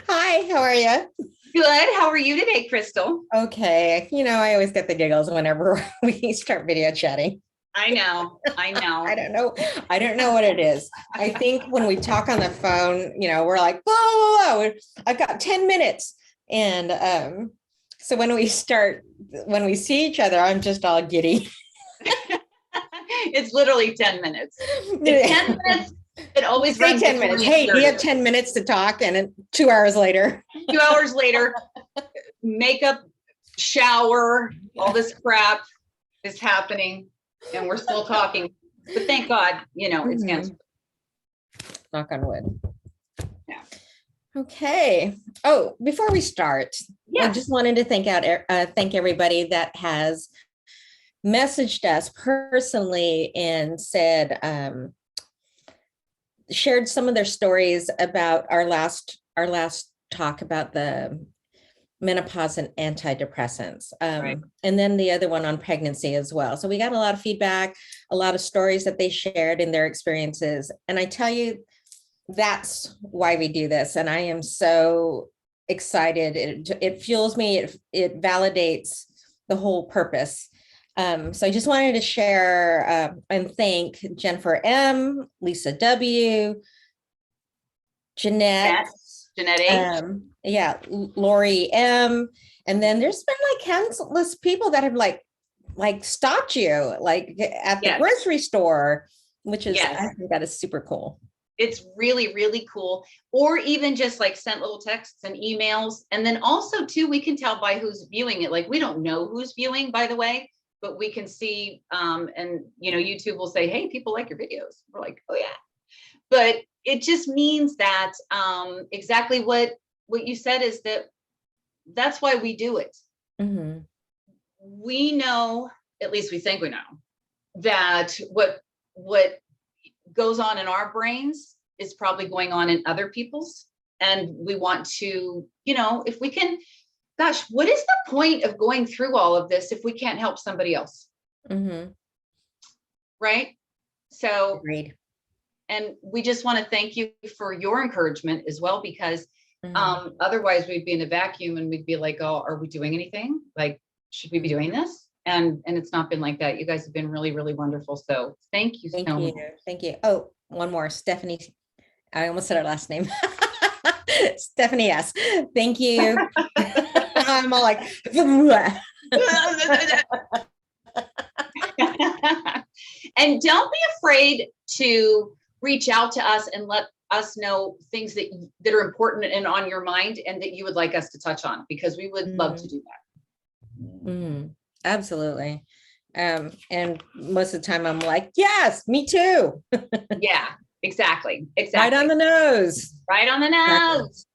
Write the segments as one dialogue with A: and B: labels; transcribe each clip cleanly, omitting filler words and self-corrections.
A: Hi, how are you?
B: Good. How are you today, Crystal?
A: Okay. I always get the giggles whenever we start video chatting.
B: I know. I
A: I
B: know.
A: don't know. I don't know what it is. I think when we talk on the phone, we're like, whoa, whoa, whoa. I've got 10 minutes. And so when we see each other, I'm just all giddy.
B: It's literally 10 minutes. It's 10 minutes. It always
A: Say
B: runs
A: 10
B: before
A: minutes.
B: we
A: Hey, do you have
B: started.
A: 10 minutes to talk? And then 2 hours later.
B: 2 hours later, makeup, shower, all this crap is happening, and we're still talking. But thank God, it's canceled.
A: Knock on wood.
B: Yeah.
A: Okay. Oh, before we start, I
B: Yes.
A: just wanted to thank everybody that has messaged us personally and said, shared some of their stories about our last talk about the menopause and antidepressants.
B: Right.
A: And then the other one on pregnancy as well. So we got a lot of feedback, a lot of stories that they shared in their experiences. And I tell you, that's why we do this. And I am so excited. It fuels me. It validates the whole purpose. So I just wanted to share and thank Jennifer M, Lisa W, Jeanette,
B: Jeanette H.
A: Yeah, Lori M. And then there's been like countless people that have like stopped you like at the grocery store, which is, I think that is super cool.
B: It's really, really cool. Or even just like sent little texts and emails. And then also too, we can tell by who's viewing it. Like we don't know who's viewing, by the way, but we can see, and YouTube will say, hey, people like your videos. We're like, oh yeah. But it just means that exactly what you said is that's why we do it.
A: Mm-hmm.
B: We know, at least we think we know, that what goes on in our brains is probably going on in other people's. And we want to, if we can, gosh, what is the point of going through all of this if we can't help somebody else?
A: Mm-hmm.
B: Right? So,
A: agreed.
B: And we just want to thank you for your encouragement as well, because otherwise we'd be in a vacuum and we'd be like, oh, are we doing anything? Like, should we be doing this? And it's not been like that. You guys have been really, really wonderful. So thank you so much.
A: Thank you. Oh, one more. Stephanie. I almost said her last name. Stephanie S. Thank you. I'm all like,
B: and don't be afraid to reach out to us and let us know things that are important and on your mind and that you would like us to touch on, because we would love to do that.
A: Absolutely. And most of the time I'm like, yes, me too.
B: Yeah, exactly.
A: Right on the nose.
B: Right on the nose. Exactly.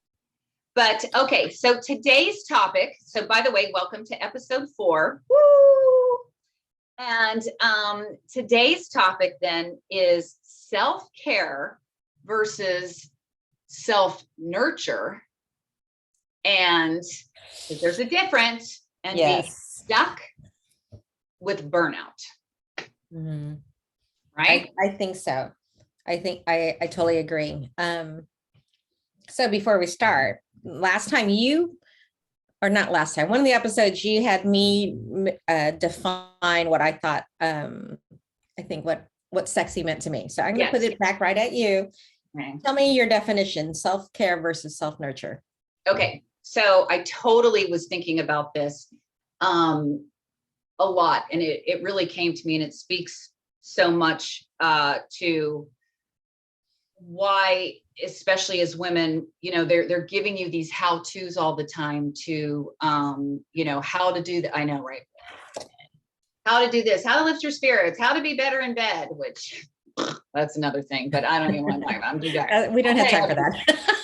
B: But okay, so today's topic, so by the way, welcome to episode 4. Woo! And today's topic then is self-care versus self-nurture. And there's a difference, and being stuck with burnout.
A: Mm-hmm.
B: Right?
A: I think so. I think I totally agree. So before we start, last time one of the episodes you had me define what I thought, I think what sexy meant to me. So I'm going to put it back right at you. Okay. Tell me your definition, self-care versus self-nurture.
B: Okay. So I totally was thinking about this a lot, and it really came to me, and it speaks so much to why, especially as women, they're giving you these how-tos all the time to, how to do that. I know, right? How to do this, how to lift your spirits, how to be better in bed, which that's another thing, but I don't even want to talk about it.
A: We don't have time for that.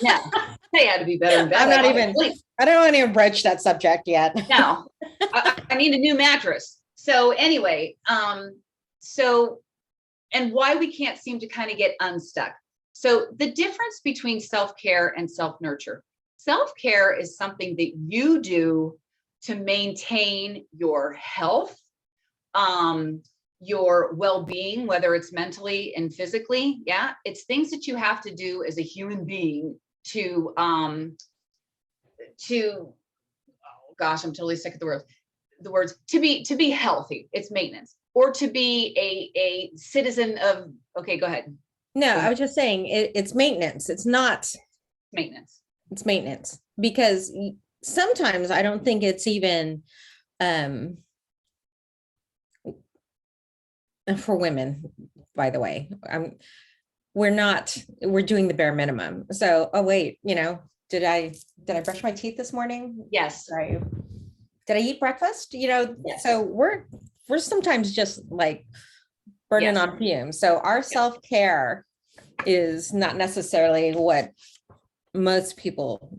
B: No, I had to be better in bed.
A: I don't want to even broach that subject yet.
B: No, I need a new mattress. So anyway, and why we can't seem to kind of get unstuck. So the difference between self-care and self-nurture. Self-care is something that you do to maintain your health, your well-being, whether it's mentally and physically. Yeah. It's things that you have to do as a human being to, oh gosh, I'm totally sick of the words to be healthy. It's maintenance, or to be a citizen of, okay, go ahead.
A: No, I was just saying it's maintenance. It's not
B: Maintenance.
A: It's maintenance, because sometimes I don't think it's even for women, by the way. We're doing the bare minimum. So, oh wait, did I brush my teeth this morning?
B: Yes.
A: Did I eat breakfast?
B: Yes.
A: So we're sometimes just like burning
B: Yes.
A: on fumes. So our self-care is not necessarily what most people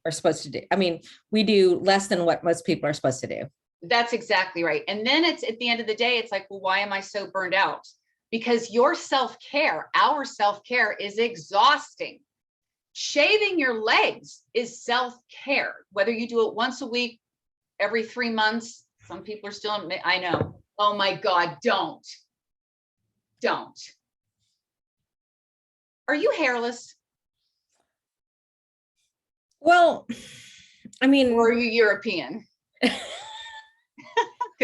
A: are supposed to do. I mean, we do less than what most people are supposed to do.
B: That's exactly right. And then it's at the end of the day, it's like, well, why am I so burned out? Because your self-care, our self-care is exhausting. Shaving your legs is self-care, whether you do it once a week, every 3 months. Some people are still, I know. Oh my God, don't. Are you hairless?
A: Well, I mean,
B: or are you European?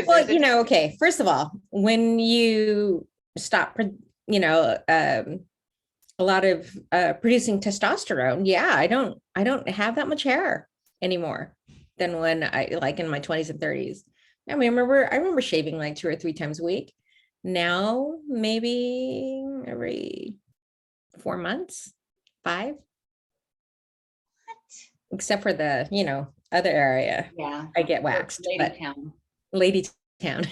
A: Well, okay. First of all, when you stop, a lot of producing testosterone, yeah, I don't have that much hair anymore than when I, like, in my 20s and 30s. I mean, I remember shaving like 2 or 3 times a week. Now, maybe every 4 months, 5. Except for the, other area.
B: Yeah.
A: I get waxed.
B: Lady Town.
A: Lady Town.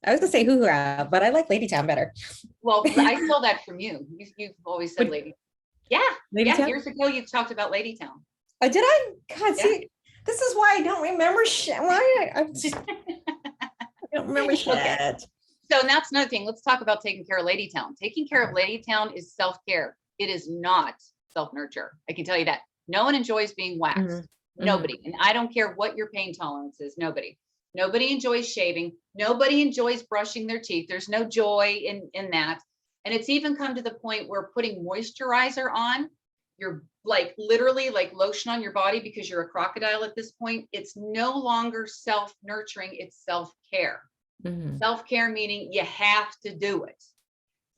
A: I was gonna say hoo-hoo, but I like Lady Town better.
B: Well, I stole that from you. You've always said Lady. Yeah.
A: Lady Town?
B: Years ago, you talked about Lady Town.
A: Oh, did I? God,
B: Yeah.
A: see, this is why I don't remember shit. Why I don't remember shit.
B: Okay. So that's another thing. Let's talk about taking care of Lady Town. Taking care of Lady Town is self-care. It is not self-nurture. I can tell you that. No one enjoys being waxed.
A: Mm-hmm.
B: Nobody. And I don't care what your pain tolerance is. Nobody enjoys shaving. Nobody enjoys brushing their teeth. There's no joy in that. And it's even come to the point where putting moisturizer on, you're like literally like lotion on your body because you're a crocodile at this point. It's no longer self-nurturing. It's self-care.
A: Mm-hmm.
B: Self-care meaning you have to do it.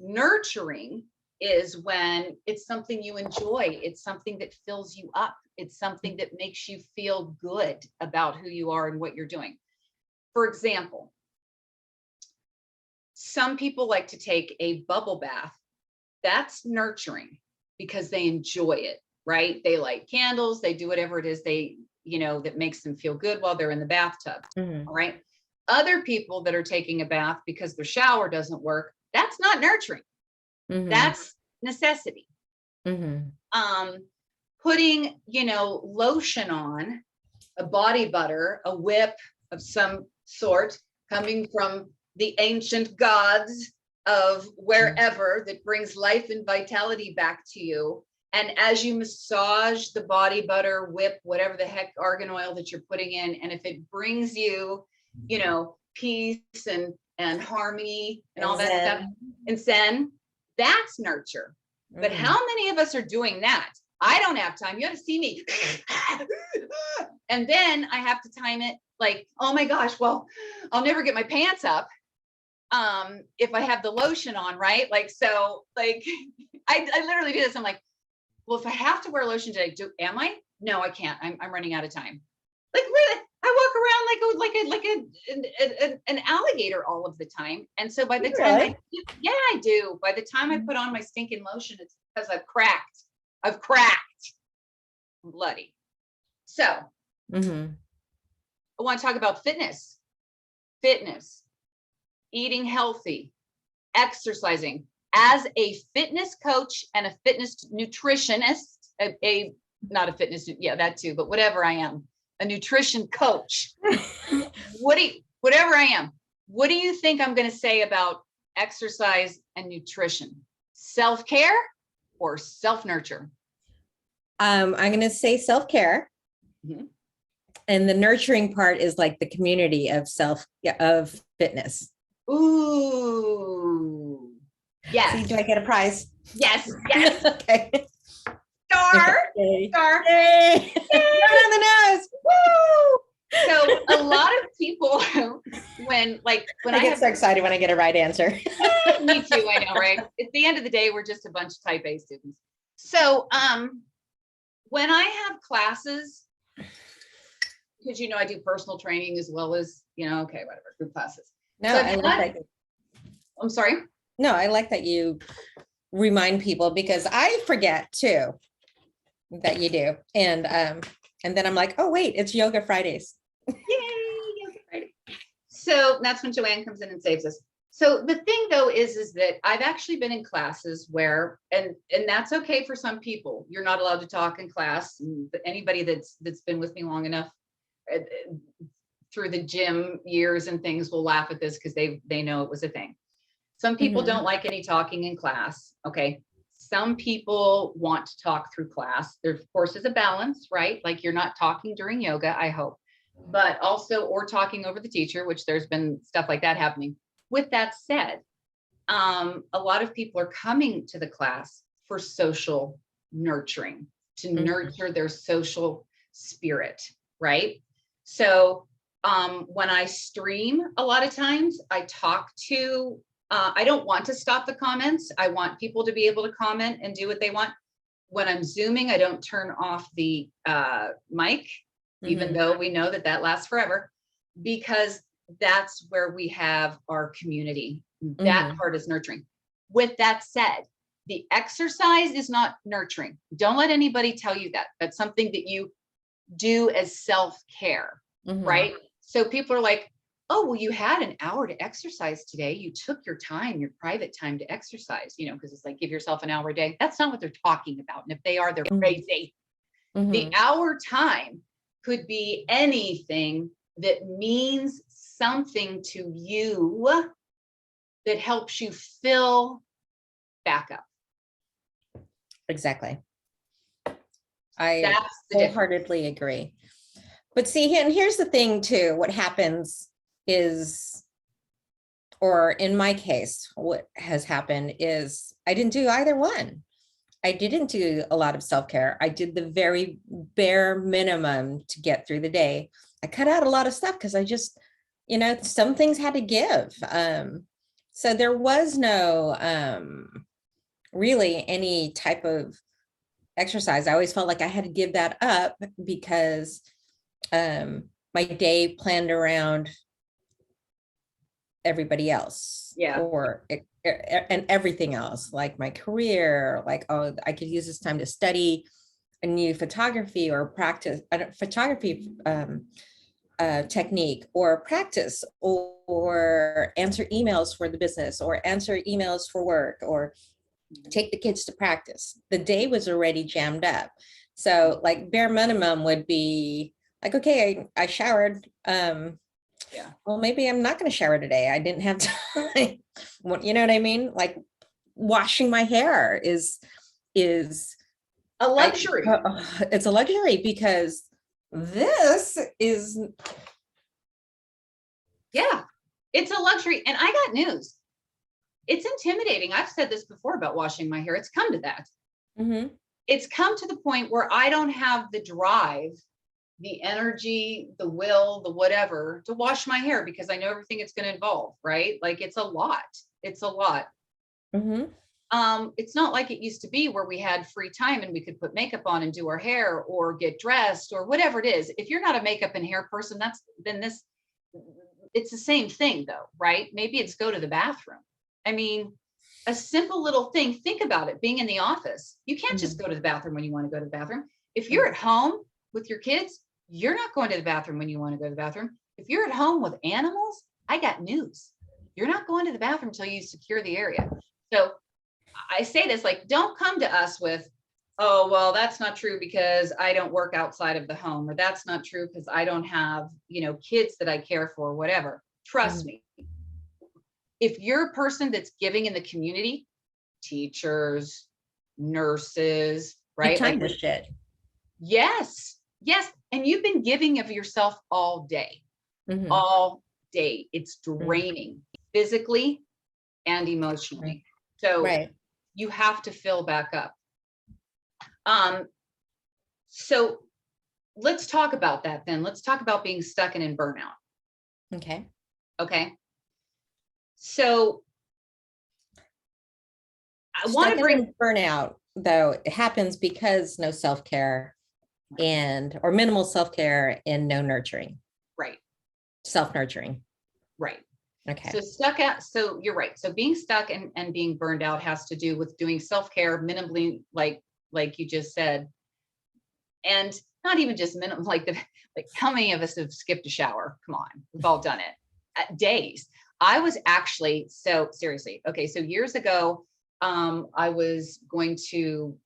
B: Nurturing is when it's something you enjoy. It's something that fills you up. It's something that makes you feel good about who you are and what you're doing. For example, some people like to take a bubble bath. That's nurturing because they enjoy it, right? They light candles, they do whatever it is that makes them feel good while they're in the bathtub.
A: Mm-hmm.
B: All right. Other people that are taking a bath because their shower doesn't work, that's not nurturing. Mm-hmm. That's necessity.
A: Mm-hmm.
B: Putting, lotion on, a body butter, a whip of some sort coming from the ancient gods of wherever that brings life and vitality back to you. And as you massage the body butter, whip, whatever the heck argan oil that you're putting in, and if it brings you, peace and harmony and all that stuff, and zen, that's nurture. But how many of us are doing that? I don't have time. You have to see me. And then I have to time it like, oh my gosh, well, I'll never get my pants up if I have the lotion on, right? Like, so like, I literally do this. I'm like, well, if I have to wear lotion today, am I? No, I can't. I'm running out of time. Like, really, I walk around like an alligator all of the time. And so by the time I do. By the time I put on my stinking lotion, it's because I've cracked. I'm bloody. So I want to talk about fitness, eating healthy, exercising. As a fitness coach and a fitness nutritionist, not a fitness, yeah, that too, but whatever I am, a nutrition coach, whatever I am, what do you think I'm going to say about exercise and nutrition? Self-care or self-nurture?
A: I'm going to say self-care. Mm-hmm. And the nurturing part is like the community of fitness.
B: Ooh. Yes.
A: See, do I get a prize?
B: Yes. Yes.
A: Okay.
B: Star.
A: Yay.
B: Star.
A: Yay. Right on the nose.
B: Woo! So a lot of people, when
A: I
B: I
A: get
B: have,
A: so excited when I get a right answer.
B: me too, I know, right? At the end of the day, we're just a bunch of type A students. So when I have classes, because I do personal training as well as, okay, whatever, group classes.
A: No,
B: So
A: I like that.
B: I'm sorry.
A: No, I like that you remind people, because I forget too that you do. And then I'm like, oh wait, it's Yoga Fridays.
B: Yay, Yoga Friday. So that's when Joanne comes in and saves us. So the thing though is that I've actually been in classes where, and that's okay for some people. You're not allowed to talk in class. But anybody that's been with me long enough through the gym years and things will laugh at this because they know it was a thing. Some people don't like any talking in class. Okay. Some people want to talk through class. There, of course, is a balance, right? Like you're not talking during yoga, I hope, but also, or talking over the teacher, which there's been stuff like that happening. With that said, a lot of people are coming to the class for social nurturing, to nurture their social spirit, right? So when I stream, a lot of times I talk to, I don't want to stop the comments. I want people to be able to comment and do what they want. When I'm Zooming, I don't turn off the mic, even though we know that lasts forever, because that's where we have our community. That part is nurturing. With that said, the exercise is not nurturing. Don't let anybody tell you that. That's something that you do as self-care, right? So people are like, oh, well, you had an hour to exercise today. You took your time, your private time to exercise, because it's like, give yourself an hour a day. That's not what they're talking about. And if they are, they're crazy. The hour time could be anything that means something to you that helps you fill back up.
A: Exactly. I wholeheartedly agree. But see, and here's the thing too, what happens is, or in my case, what has happened is I didn't do either one. I didn't do a lot of self-care. I did the very bare minimum to get through the day. I cut out a lot of stuff because I just, some things had to give. So there was no really any type of exercise. I always felt like I had to give that up because my day planned around everybody else, and everything else, like my career, like, oh, I could use this time to study a new photography or practice photography technique, or practice, or answer emails for the business, or answer emails for work, or take the kids to practice. The day was already jammed up. So like bare minimum would be like, okay, I showered. Well, maybe I'm not going to shower today. I didn't have time. You know what I mean? Like washing my hair is
B: a luxury.
A: It's a luxury because this is.
B: Yeah, it's a luxury. And I got news. It's intimidating. I've said this before about washing my hair. It's come to that. It's come to the point where I don't have the drive, the energy, the will, the whatever to wash my hair because I know everything it's going to involve, right? Like it's a lot. It's a lot. It's not like it used to be where we had free time and we could put makeup on and do our hair or get dressed or whatever it is. If you're not a makeup and hair person, it's the same thing though, right? Maybe it's go to the bathroom. I mean, a simple little thing. Think about it. Being in the office, you can't just go to the bathroom when you want to go to the bathroom. If you're at home with your kids, you're not going to the bathroom when you want to go to the bathroom. If you're at home with animals, I got news. You're not going to the bathroom until you secure the area. So I say this, like, don't come to us with, oh, well, that's not true because I don't work outside of the home, or that's not true because I don't have, kids that I care for, or whatever. Trust me. If you're a person that's giving in the community, teachers, nurses, right?
A: Time to shit.
B: Yes. And you've been giving of yourself all day, all day. It's draining. physically and emotionally. So
A: Right.
B: you have to fill back up. So let's talk about that then. Let's talk about being stuck and in burnout.
A: Okay.
B: Okay. So I want
A: Stuck
B: to bring,
A: in burnout, though, it happens because no self-care or minimal self-care and no nurturing,
B: right,
A: self-nurturing.
B: right.
A: Okay.
B: So so you're right. So being stuck and being burned out has to do with doing self-care minimally, like you just said, and not even just minimum, like how many of us have skipped a shower? Come on, we've all done it. Days. I was actually, so seriously, okay, so years ago, I was going to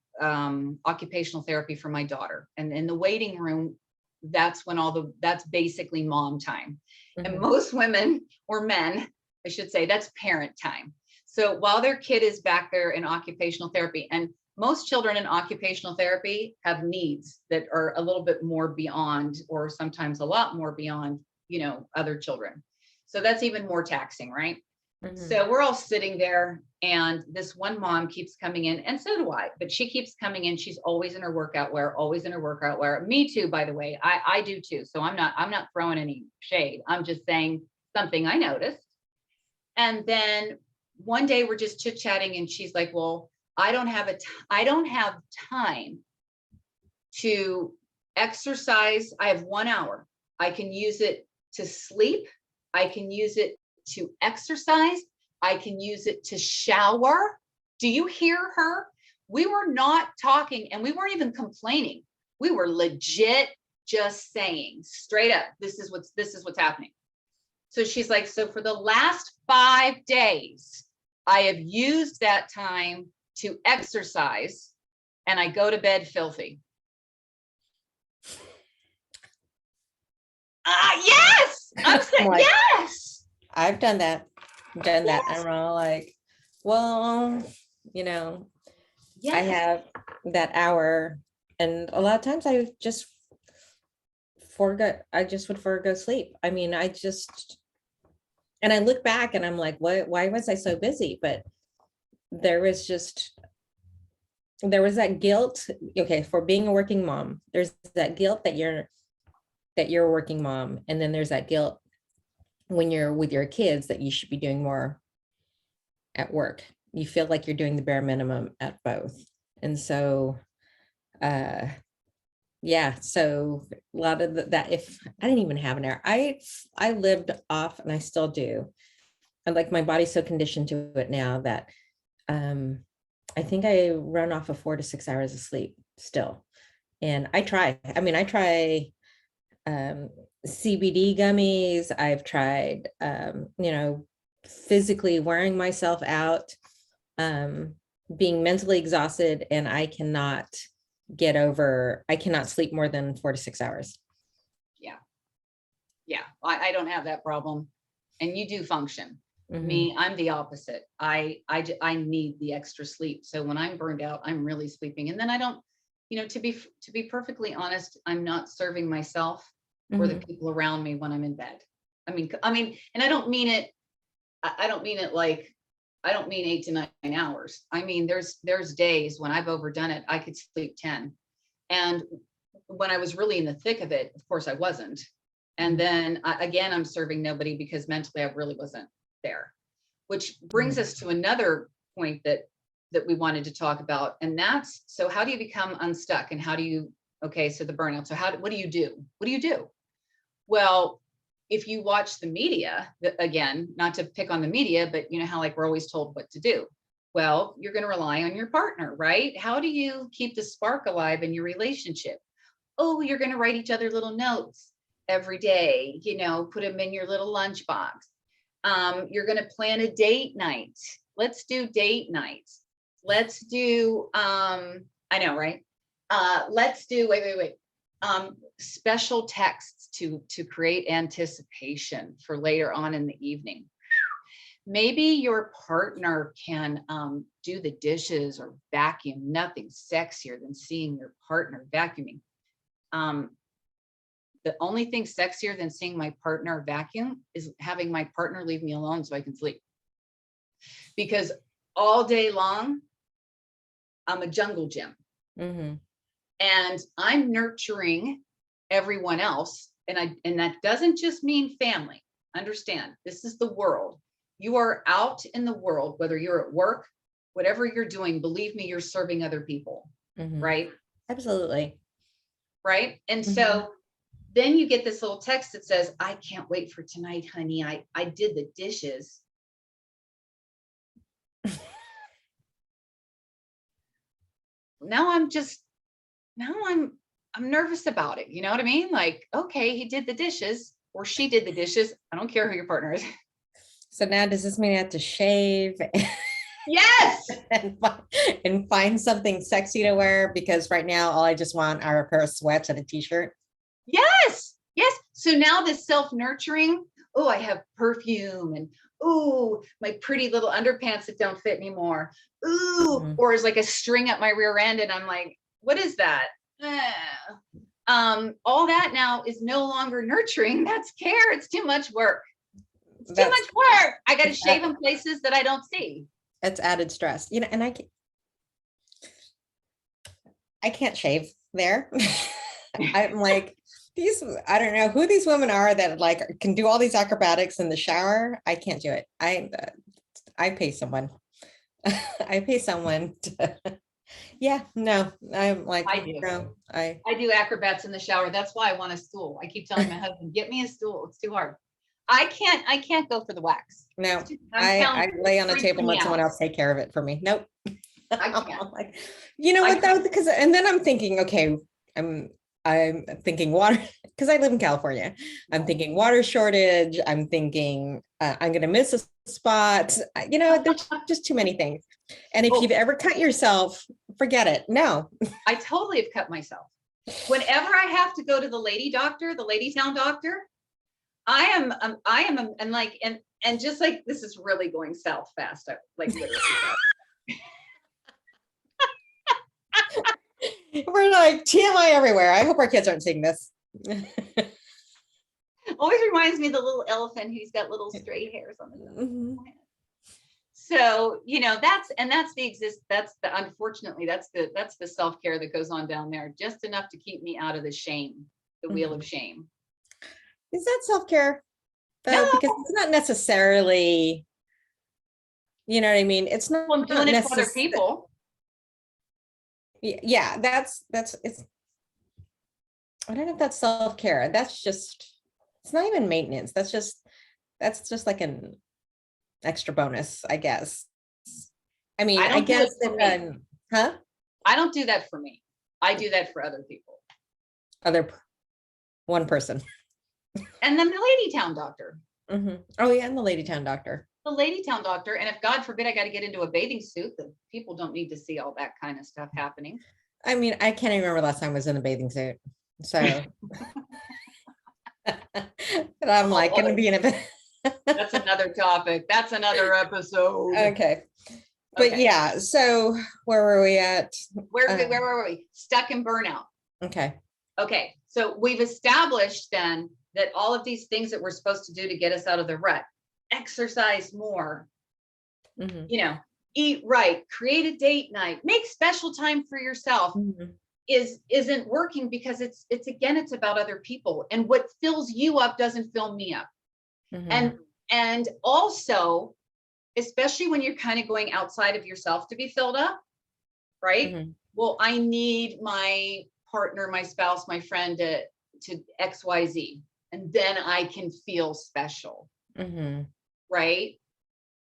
B: occupational therapy for my daughter, and in the waiting room, that's basically mom time. And
A: Mhm.
B: most women or men, I should say, that's parent time. So while their kid is back there in occupational therapy, and most children in occupational therapy have needs that are a little bit more beyond, or sometimes a lot more beyond, other children. So that's even more taxing, right?
A: Mhm.
B: So we're all sitting there, and this one mom keeps coming in, and so do I, but she keeps coming in. She's always in her workout wear, always in her workout wear. Me too, by the way. I do too. So I'm not throwing any shade. I'm just saying something I noticed. And then one day we're just chit-chatting, and she's like, well, I don't have time to exercise. I have 1 hour. I can use it to sleep. I can use it to exercise. I can use it to shower. Do you hear her? We were not talking, and we weren't even complaining. We were legit just saying straight up, this is what's happening. So she's like, so for the last 5 days, I have used that time to exercise, and I go to bed filthy. Yes, I'm saying
A: Like,
B: yes.
A: I've done that.
B: Yes.
A: I'm all like, well, you know, I
B: Yes.
A: have that hour, and a lot of times I just would forego sleep. I mean, and I look back and I'm like, why was I so busy? But there was that guilt, okay, for being a working mom. There's that guilt that you're a working mom, and then there's that guilt when you're with your kids that you should be doing more at work. You feel like you're doing the bare minimum at both. And so yeah, so a lot of that, if I didn't even have an hour, I lived off, and I still do. And like, my body's so conditioned to it now that I think I run off of 4 to 6 hours of sleep still. And I try um, CBD gummies. I've tried, physically wearing myself out, being mentally exhausted, and I cannot sleep more than 4 to 6 hours.
B: Yeah. Yeah. I don't have that problem. And you do function.
A: Mhm.
B: Me, I'm the opposite. I need the extra sleep. So when I'm burned out, I'm really sleeping. And then I don't, to be perfectly honest, I'm not serving myself or the
A: Mhm.
B: people around me when I'm in bed. I mean, and I don't mean it, I don't mean it like, I don't mean 8 to 9 hours. I mean, there's days when I've overdone it. I could sleep 10. And when I was really in the thick of it, of course I wasn't. And then again, I'm serving nobody because mentally I really wasn't there, which brings us to another point that we wanted to talk about. And that's, so how do you become unstuck, and so the burnout. So what do you do? What do you do? Well, if you watch the media, again, not to pick on the media, but you know how like we're always told what to do. Well, you're going to rely on your partner, right? How do you keep the spark alive in your relationship? Oh, you're going to write each other little notes every day, put them in your little lunchbox. You're going to plan a date night. Let's do date nights. Let's do, I know, right? Let's do, wait. Special texts to create anticipation for later on in the evening. Maybe your partner can do the dishes or vacuum. Nothing sexier than seeing your partner vacuuming. the only thing sexier than seeing my partner vacuum is having my partner leave me alone so I can sleep. Because all day long, I'm a jungle gym.
A: Mm-hmm.
B: And I'm nurturing everyone else. And that doesn't just mean family. Understand, this is the world. You are out in the world, whether you're at work, whatever you're doing, believe me, you're serving other people,
A: Mm-hmm.
B: right?
A: Absolutely.
B: Right. And so then you get this little text that says, I can't wait for tonight, honey. I did the dishes. Now I'm nervous about it. You know what I mean? Like, okay, he did the dishes or she did the dishes. I don't care who your partner is.
A: So now does this mean I have to shave
B: Yes.
A: and find something sexy to wear? Because right now, all I just want are a pair of sweats and a t-shirt.
B: Yes. Yes. So now this self-nurturing, oh, I have perfume and ooh, my pretty little underpants that don't fit anymore. Ooh, or is like a string up my rear end. And I'm like, what is that? All that now is no longer nurturing. That's care. It's too much work. It's too much work. I got to shave in places that I don't see.
A: It's added stress, you know, and I can't shave there. I'm like, I don't know who these women are that like can do all these acrobatics in the shower. I can't do it. I pay someone. I pay someone to, yeah, no, I'm like,
B: I do.
A: No,
B: I do acrobats in the shower. That's why I want a stool. I keep telling my husband, get me a stool. It's too hard. I can't go for the wax.
A: No, I lay on a table and let someone else take care of it for me. Nope.
B: I can't.
A: Like, you know what though? Because, and then I'm thinking, okay, I'm thinking water, because I live in California. I'm thinking water shortage. I'm thinking I'm going to miss a spot. You know, there's just too many things. And if you've ever cut yourself, forget it. No.
B: I totally have cut myself. Whenever I have to go to the lady doctor, the lady town doctor, I am, and just like, this is really going south fast. Like literally.
A: We're like TMI everywhere. I hope our kids aren't seeing this.
B: Always reminds me of the little elephant who's got little stray hairs on the head. So, you know, unfortunately, that's the self-care that goes on down there, just enough to keep me out of the shame, the wheel of shame.
A: Is that self-care?
B: No.
A: Because it's not necessarily, you know what I mean? It's not.
B: Well, I'm doing it for other people.
A: Yeah, it's, I don't know if that's self-care. That's just, it's not even maintenance. That's just like an extra bonus, I guess. I mean, I guess that,
B: I don't do that for me. I do that for other people.
A: One person.
B: And then the lady town doctor.
A: Oh yeah, and the lady town doctor.
B: The lady town doctor. And if God forbid I got to get into a bathing suit, the people don't need to see all that kind of stuff happening.
A: I mean, I can't even remember last time I was in a bathing suit. So but I'm like going to be in a
B: That's another topic. That's another episode.
A: Okay. But yeah, so where were we at?
B: Where were we? Stuck in burnout.
A: Okay.
B: Okay. So we've established then that all of these things that we're supposed to do to get us out of the rut, exercise more, you know, eat right, create a date night, make special time for yourself, isn't working because it's about other people, and what fills you up doesn't fill me up. And also, especially when you're kind of going outside of yourself to be filled up, right? Well, I need my partner, my spouse, my friend to XYZ, and then I can feel special, right?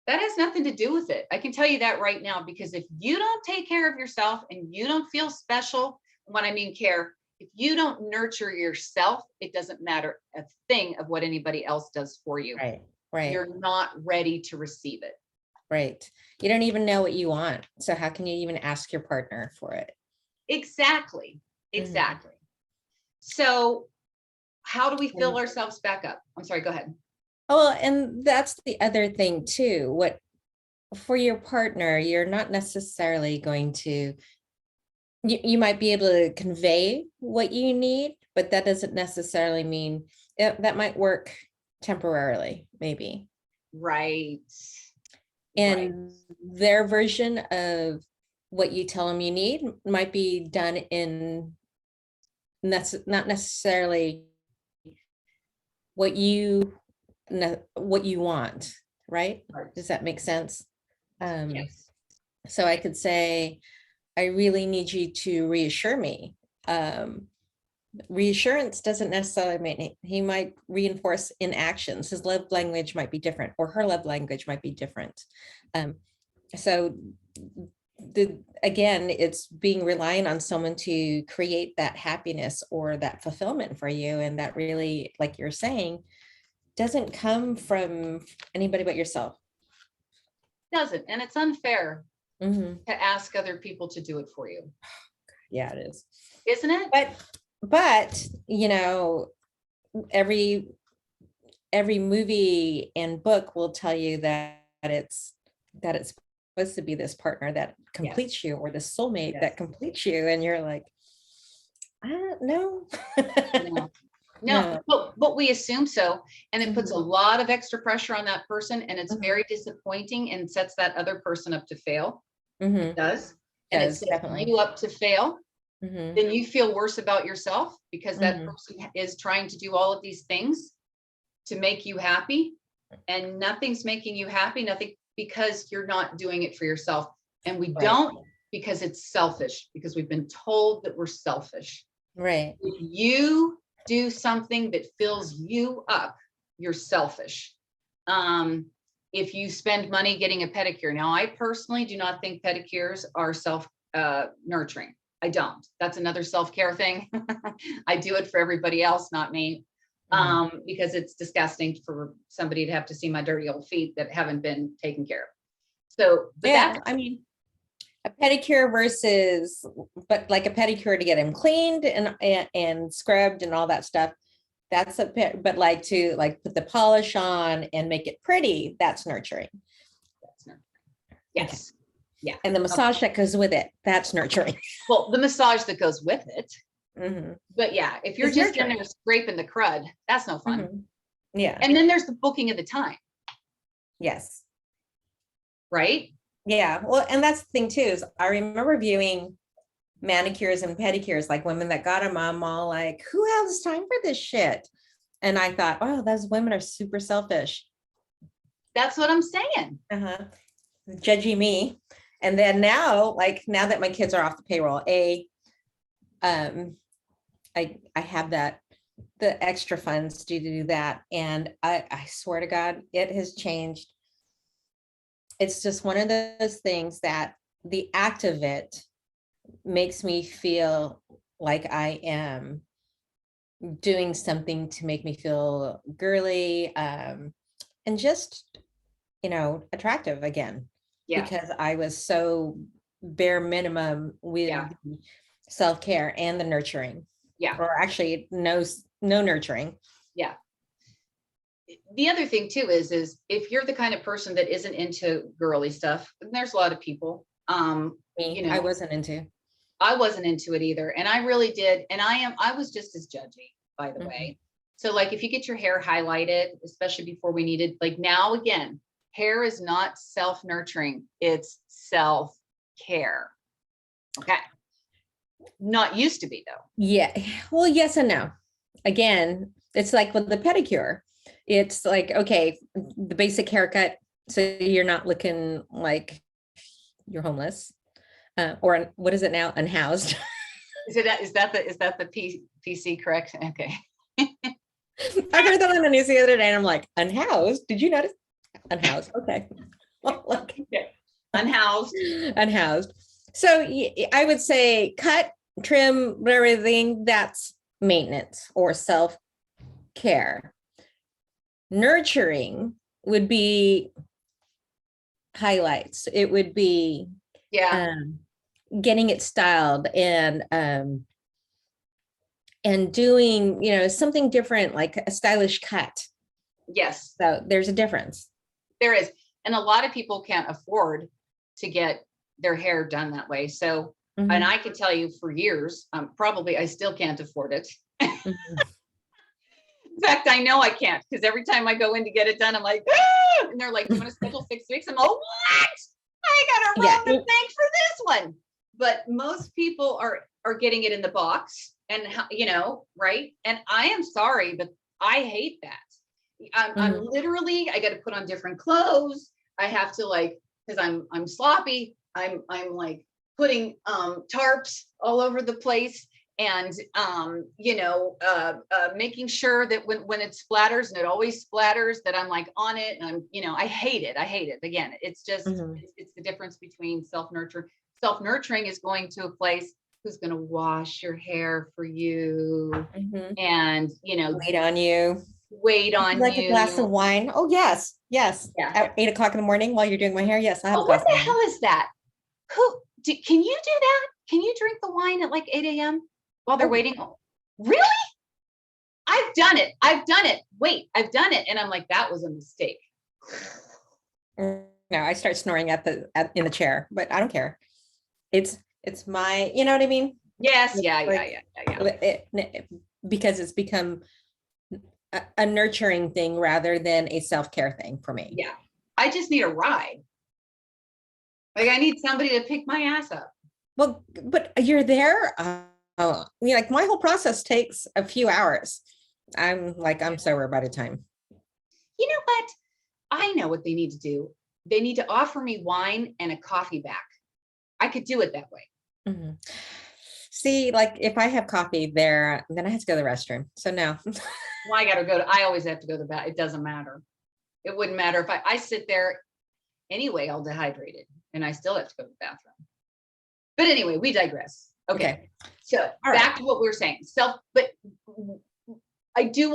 B: That has nothing to do with it. I can tell you that right now, because if you don't take care of yourself and you don't feel special, when I mean care, if you don't nurture yourself, it doesn't matter a thing of what anybody else does for you.
A: Right.
B: You're not ready to receive it.
A: Right. You don't even know what you want. So how can you even ask your partner for it?
B: Exactly. So how do we fill ourselves back up? I'm sorry, go ahead.
A: Oh, and that's the other thing too. What for your partner, you're not necessarily going to you might be able to convey what you need, but that doesn't necessarily mean that might work temporarily, maybe.
B: Right.
A: And their version of what you tell them you need might be done in not necessarily what you want, right? Does that make sense?
B: Yes.
A: So I could say, I really need you to reassure me. Reassurance doesn't necessarily mean he might reinforce in actions. His love language might be different, or her love language might be different. So again, it's being reliant on someone to create that happiness or that fulfillment for you. And that really, like you're saying, doesn't come from anybody but yourself.
B: Doesn't. And it's unfair
A: Mm-hmm.
B: to ask other people to do it for you.
A: Yeah, it is.
B: Isn't it?
A: But you know, every movie and book will tell you that it's supposed to be this partner that completes you, or the soulmate that completes you, and you're like, I don't know.
B: No, but we assume so, and it puts a lot of extra pressure on that person, and it's very disappointing and sets that other person up to fail. It does. And it sets you up to fail. Then you feel worse about yourself, because that person is trying to do all of these things to make you happy, and nothing's making you happy, nothing, because you're not doing it for yourself. And we don't, because it's selfish, because we've been told that we're selfish.
A: Right.
B: If you do something that fills you up, you're selfish. If you spend money getting a pedicure, now I personally do not think pedicures are nurturing. I don't. That's another self-care thing. I do it for everybody else, not me. Because it's disgusting for somebody to have to see my dirty old feet that haven't been taken care of. So,
A: I mean, a pedicure versus, but like a pedicure to get him cleaned and scrubbed and all that stuff. That's but like to put the polish on and make it pretty, that's nurturing.
B: That's nurturing. Yes. Okay. Yeah.
A: And the massage that goes with it, that's nurturing.
B: Well, the massage that goes with it. But yeah, if you're just in there scraping the crud, that's no fun.
A: Yeah.
B: And then there's the booking of the time.
A: Yes.
B: Right?
A: Yeah. Well, and that's the thing too, is I remember viewing manicures and pedicures, like women that got them, I'm all like, who has time for this shit? And I thought, oh, those women are super selfish.
B: That's what I'm saying.
A: Judgy me. And then now that my kids are off the payroll, I have the extra funds to do that. And I swear to God, it has changed. It's just one of those things that the act of it makes me feel like I am doing something to make me feel girly, and just, attractive again. Yeah. Because I was so bare minimum with self-care and the nurturing. Yeah. Or actually no nurturing. Yeah.
B: The other thing too is if you're the kind of person that isn't into girly stuff, and there's a lot of people,
A: I wasn't into
B: it either. And I really did. And I was just as judgy, by the way. So like, if you get your hair highlighted, especially before we needed, like now again, hair is not self-nurturing, it's self-care. Okay. Not used to be though.
A: Yeah. Well, yes and no. Again, it's like with the pedicure. It's like, okay, the basic haircut, so you're not looking like you're homeless, or what is it now? Unhoused.
B: Is that the PC correct? Okay.
A: I heard that on the news the other day, and I'm like, unhoused? Did you notice? Unhoused. Okay. Unhoused. So I would say cut, trim, everything that's maintenance or self-care. Nurturing would be highlights. It would be getting it styled and doing, something different, like a stylish cut.
B: Yes.
A: So there's a difference.
B: There is. And a lot of people can't afford to get their hair done that way. So And I can tell you for years, probably I still can't afford it.
A: Mhm.
B: In fact, I know I can't, because every time I go in to get it done, I'm like, ah! And they're like, do you want to schedule 6 weeks? I'm like, what? I got to
A: Yeah.
B: round the bank for this one. But most people are getting it in the box, and right. And I am sorry, but I hate that. I'm
A: Mhm.
B: literally, I got to put on different clothes. I have to, like, because I'm sloppy. I'm like putting tarps all over the place, and making sure that when it splatters, and it always splatters, that I'm like on it, and I hate it again. It's just
A: Mhm.
B: it's the difference between self-nurturing is going to a place who's going to wash your hair for you,
A: Mhm.
B: and
A: Wait on you.
B: wait
A: Would you
B: on
A: like a glass of
B: you.
A: wine? Oh, yes. Yes.
B: Yeah.
A: At 8 o'clock in the morning while you're doing my hair. Yes, I have a
B: Oh, what
A: glass of
B: the
A: wine.
B: hell is that? Can you do that? Can you drink the wine at like 8 a.m. while they're
A: Oh,
B: waiting? Really? I've done it. Wait, I've done it. And I'm like, that was a mistake.
A: no, I start snoring in the chair, but I don't care. It's my, you know what I mean?
B: Yes,
A: It's
B: yeah,
A: like because it's become a nurturing thing rather than a self-care thing for me.
B: Yeah. I just need a ride. Like, I need somebody to pick my ass up.
A: Well, but you're there. Like my whole process takes a few hours. I'm sober by the time.
B: You know what? I know what they need to do. They need to offer me wine and a coffee back. I could do it that way.
A: Mhm. See, like if I have coffee there, then I have to go to the restroom. So no.
B: Well, I always have to go to the bathroom. It doesn't matter. It wouldn't matter if I sit there anyway, all dehydrated, and I still have to go to the bathroom. But anyway, we digress. Okay. So
A: All
B: back
A: right.
B: to what we were saying. But I do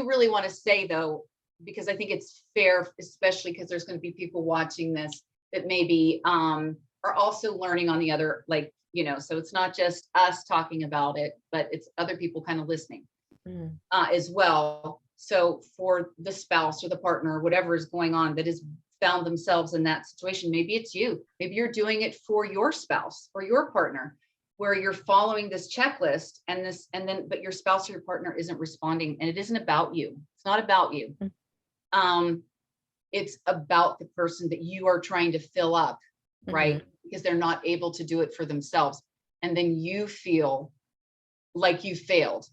B: really want to say, though, because I think it's fair, especially because there's going to be people watching this that maybe are also learning on the other, so it's not just us talking about it, but it's other people kind of listening
A: Mm.
B: as well. So for the spouse or the partner, or whatever is going on, that has found themselves in that situation, maybe it's you, maybe you're doing it for your spouse or your partner, where you're following this checklist but your spouse or your partner isn't responding, and it isn't about you. It's not about you. It's about the person that you are trying to fill up, right?
A: Mhm.
B: Because they're not able to do it for themselves. And then you feel like you failed.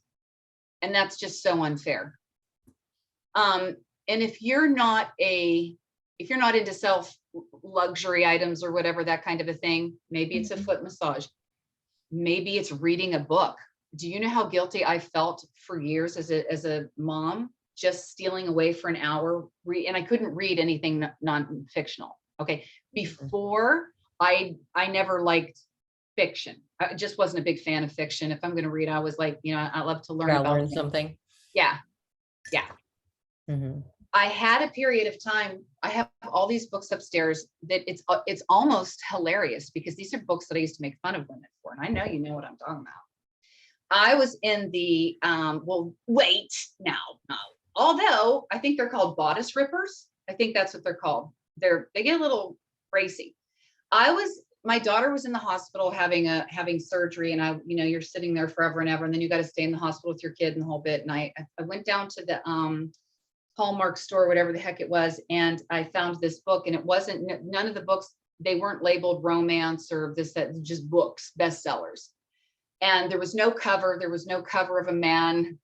B: And that's just so unfair. And if you're not into self luxury items or whatever, that kind of a thing, maybe it's a foot massage. Maybe it's reading a book. Do you know how guilty I felt for years as a mom, just stealing away for an hour? And I couldn't read anything non-fictional. Okay. Before, I never liked fiction. I just wasn't a big fan of fiction. If I'm going to read, I was like, I love to learn
A: Gotta
B: about
A: learn
B: things.
A: something.
B: Yeah. Yeah.
A: Mhm.
B: I had a period of time. I have all these books upstairs that it's almost hilarious, because these are books that I used to make fun of women for, and I know you know what I'm talking about. I was in the well, wait, no. Although I think they're called bodice rippers. I think that's what they're called. They get a little racy. My daughter was in the hospital having surgery, and you're sitting there forever and ever, and then you got to stay in the hospital with your kid and the whole bit. And I went down to the Hallmark store, whatever the heck it was, and I found this book, and it wasn't, none of the books, they weren't labeled romance or that, just books, bestsellers. And there was no cover of a man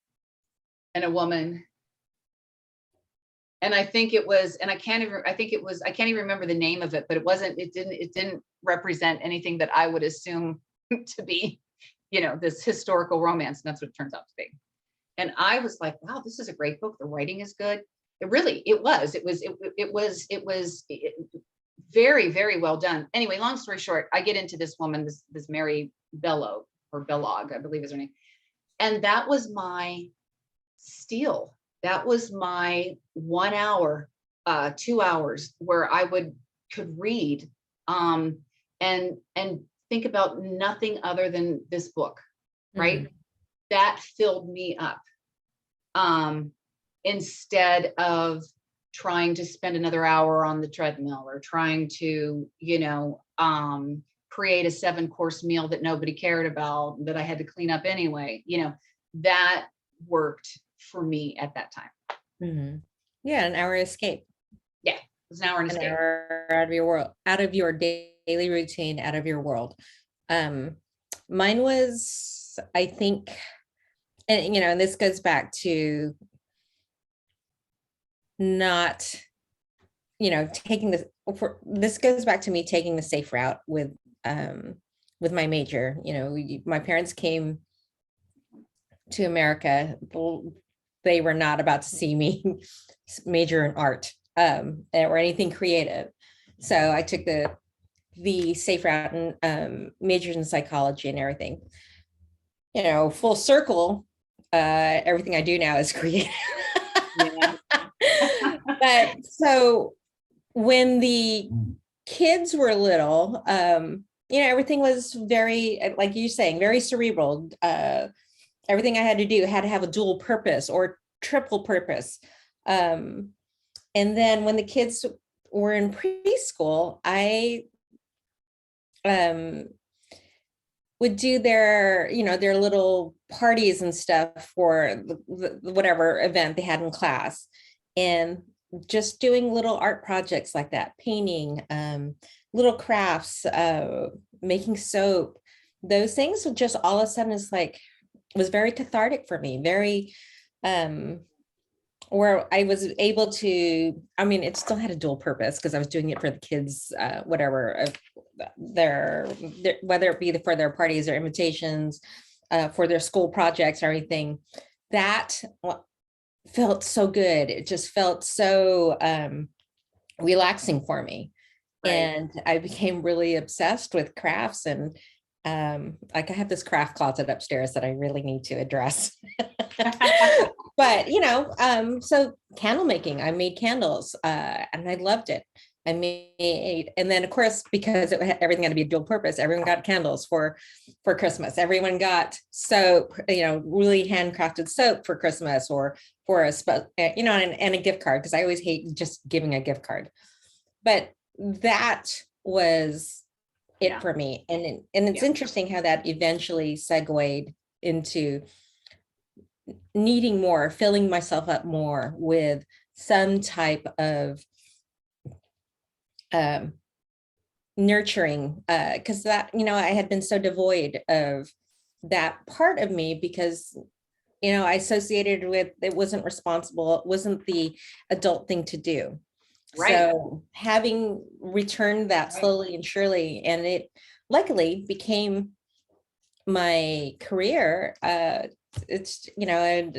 B: and a woman. And I think it was, and I can't even remember the name of it, but it didn't represent anything that I would assume to be, this historical romance. And that's what it turns out to be. And I was like, wow, this is a great book. The writing is good. It was very, very well done. Anyway, long story short, I get into this woman, this Mary Bello, or Bellog, I believe is her name. And that was my steal. That was my 1 hour, 2 hours where I could read and think about nothing other than this book, right?
A: Mhm.
B: That filled me up. Instead of trying to spend another hour on the treadmill, or trying to, create a 7-course meal that nobody cared about, that I had to clean up anyway. That worked for me at that time.
A: Mhm. Yeah, an hour escape.
B: Yeah, it was an hour and
A: An
B: escape.
A: hour out of your world, out of your daily routine, out of your world. Mine was, I think, and this goes back to not, taking this goes back to me taking the safe route with my major. My parents came to America. They were not about to see me major in art or anything creative. So I took the safe route and majored in psychology and everything. Full circle, everything I do now is creative.
B: Yeah.
A: But so when the kids were little, everything was very, like you saying, very cerebral. Everything I had to do had to have a dual purpose or triple purpose. And then when the kids were in preschool, I would do their little parties and stuff for whatever event they had in class, and just doing little art projects like that, painting, little crafts, making soap. Those things just all of a sudden was very cathartic for me, very where I was able to, it still had a dual purpose because I was doing it for the kids, whatever, their whether it be for their parties or invitations, for their school projects or anything. That felt so good. It just felt so relaxing for me. Right. And I became really obsessed with crafts, and I have this craft closet upstairs that I really need to address. But so candle making, I made candles, and I loved it. I made, and then of course, because everything had to be a dual purpose, everyone got candles for Christmas. Everyone got soap, really handcrafted soap for Christmas, or for and a gift card, because I always hate just giving a gift card. But that was it for me. And it's interesting how that eventually segued into needing more, filling myself up more with some type of nurturing, because that, I had been so devoid of that part of me, because I associated with, it wasn't responsible, it wasn't the adult thing to do. Right. So having returned that slowly and surely, and it luckily became my career, it's, and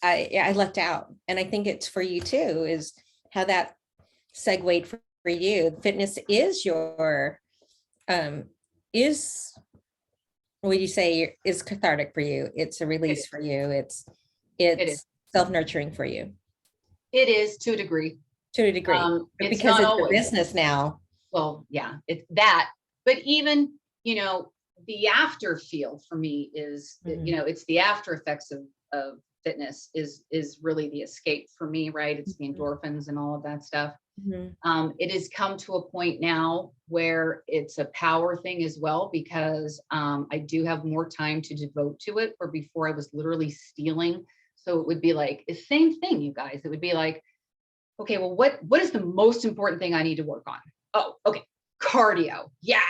A: I lucked out. And I think it's for you too, is how that segued for you. Fitness is your, what you say, is cathartic for you. It's a release for you. It's self-nurturing for you.
B: It is, to a degree.
A: To a degree.
B: It's
A: because it's
B: always
A: a business now.
B: Well, yeah, it's that. But even, the after feel for me is, it's the after effects of fitness is really the escape for me, right? It's the endorphins and all of that stuff. It has come to a point now where it's a power thing as well, because I do have more time to devote to it, or before I was literally stealing. So it would be like the same thing, you guys. It would be like, okay, well, what is the most important thing I need to work on? Oh, okay, cardio. Yeah.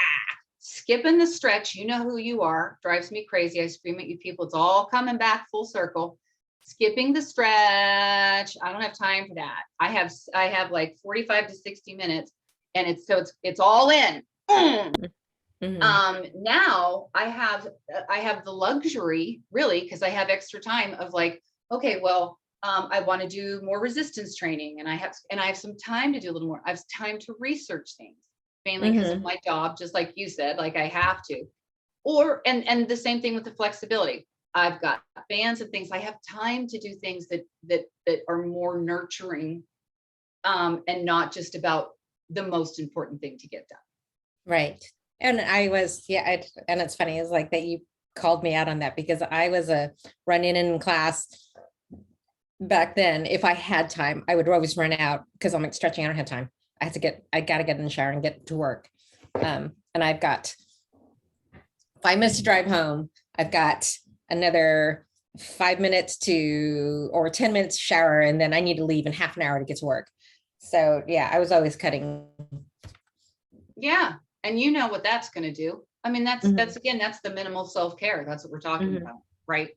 B: Skipping the stretch. You know who you are. Drives me crazy. I scream at you people. It's all coming back full circle. Skipping the stretch. I don't have time for that. I have like 45 to 60 minutes, and it's all in. Now I have the luxury, really, because I have extra time, of like, okay, well, I want to do more resistance training, and I have some time to do a little more. I have time to research things, mainly because of my job, just like you said, like I have to. And the same thing with the flexibility. I've got bands and things. I have time to do things that are more nurturing, and not just about the most important thing to get done.
A: Right. And and it's funny, it's like that you called me out on that, because I was a run in class back then. If I had time, I would always run out, because I'm like stretching. I don't have time. I got to get in the shower and get to work. And I've got 5 minutes to drive home. I've got another 5 minutes or 10 minutes to shower, and then I need to leave in half an hour to get to work. So yeah, I was always cutting.
B: Yeah. And you know what that's going to do. I mean, that's the minimal self-care. That's what we're talking about. Right.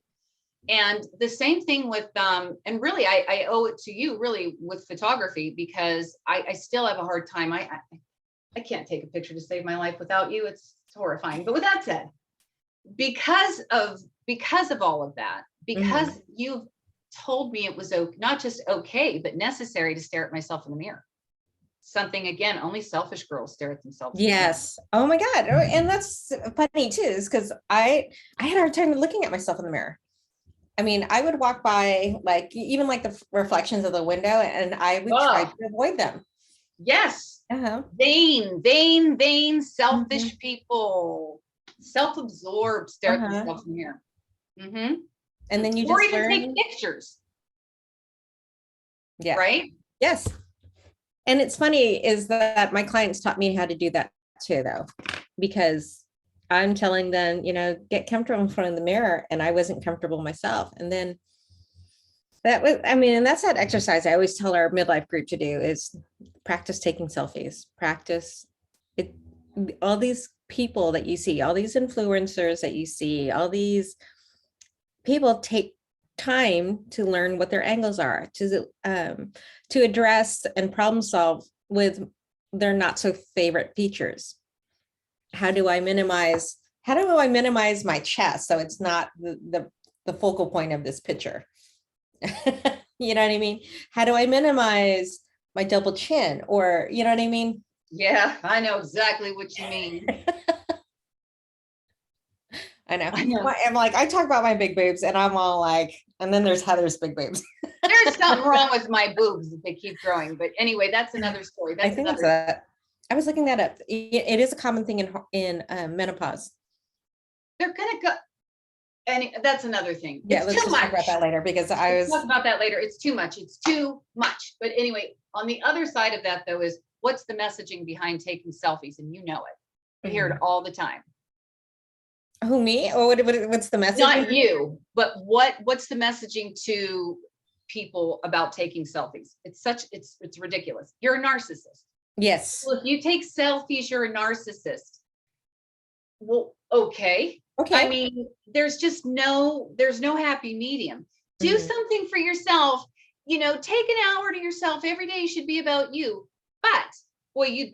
B: And the same thing with, and really, I owe it to you really with photography, because I still have a hard time. I can't take a picture to save my life without you. It's horrifying. But with that said, because of all of that, because you've told me it was not just okay, but necessary to stare at myself in the mirror. Something, again, only selfish girls stare at themselves.
A: Yes. Oh my God. And that's funny too, is because I had a hard time looking at myself in the mirror. I mean, I would walk by, like, even like the reflections of the window, and I would try to avoid them.
B: Yes. Vain, selfish people, self-absorbed, stare at themselves in the mirror.
A: And then you
B: or
A: just
B: even
A: learn.
B: take pictures.
A: Yeah.
B: Right.
A: Yes. And it's funny is that my clients taught me how to do that too, though, because I'm telling them, get comfortable in front of the mirror, and I wasn't comfortable myself. And then and that's that exercise I always tell our midlife group to do, is practice taking selfies, practice it. All these people that you see, all these influencers that you see, all these people take time to learn what their angles are, to address and problem solve with their not so favorite features. How do I minimize my chest so it's not the focal point of this picture? You know what I mean? How do I minimize my double chin? Or, you know what I mean?
B: Yeah, I know exactly what you mean.
A: I know. I'm like, I talk about my big boobs, and I'm all like, and then there's Heather's big boobs.
B: There's something wrong with my boobs if they keep growing. But anyway, that's another story.
A: I think that's that. I was looking that up. It is a common thing in menopause.
B: They're gonna go, and that's another thing.
A: Yeah, let's just talk about that later, because
B: talk about that later. It's too much. It's too much. But anyway, on the other side of that, though, is what's the messaging behind taking selfies, and you know it. I hear it all the time.
A: Who, me? Or what's the message?
B: Not you, but what's the messaging to people about taking selfies? It's ridiculous. You're a narcissist.
A: Yes.
B: Well, if you take selfies, you're a narcissist. Well, okay. I mean, there's no happy medium. Do something for yourself. Take an hour to yourself every day. Should be about you. But boy,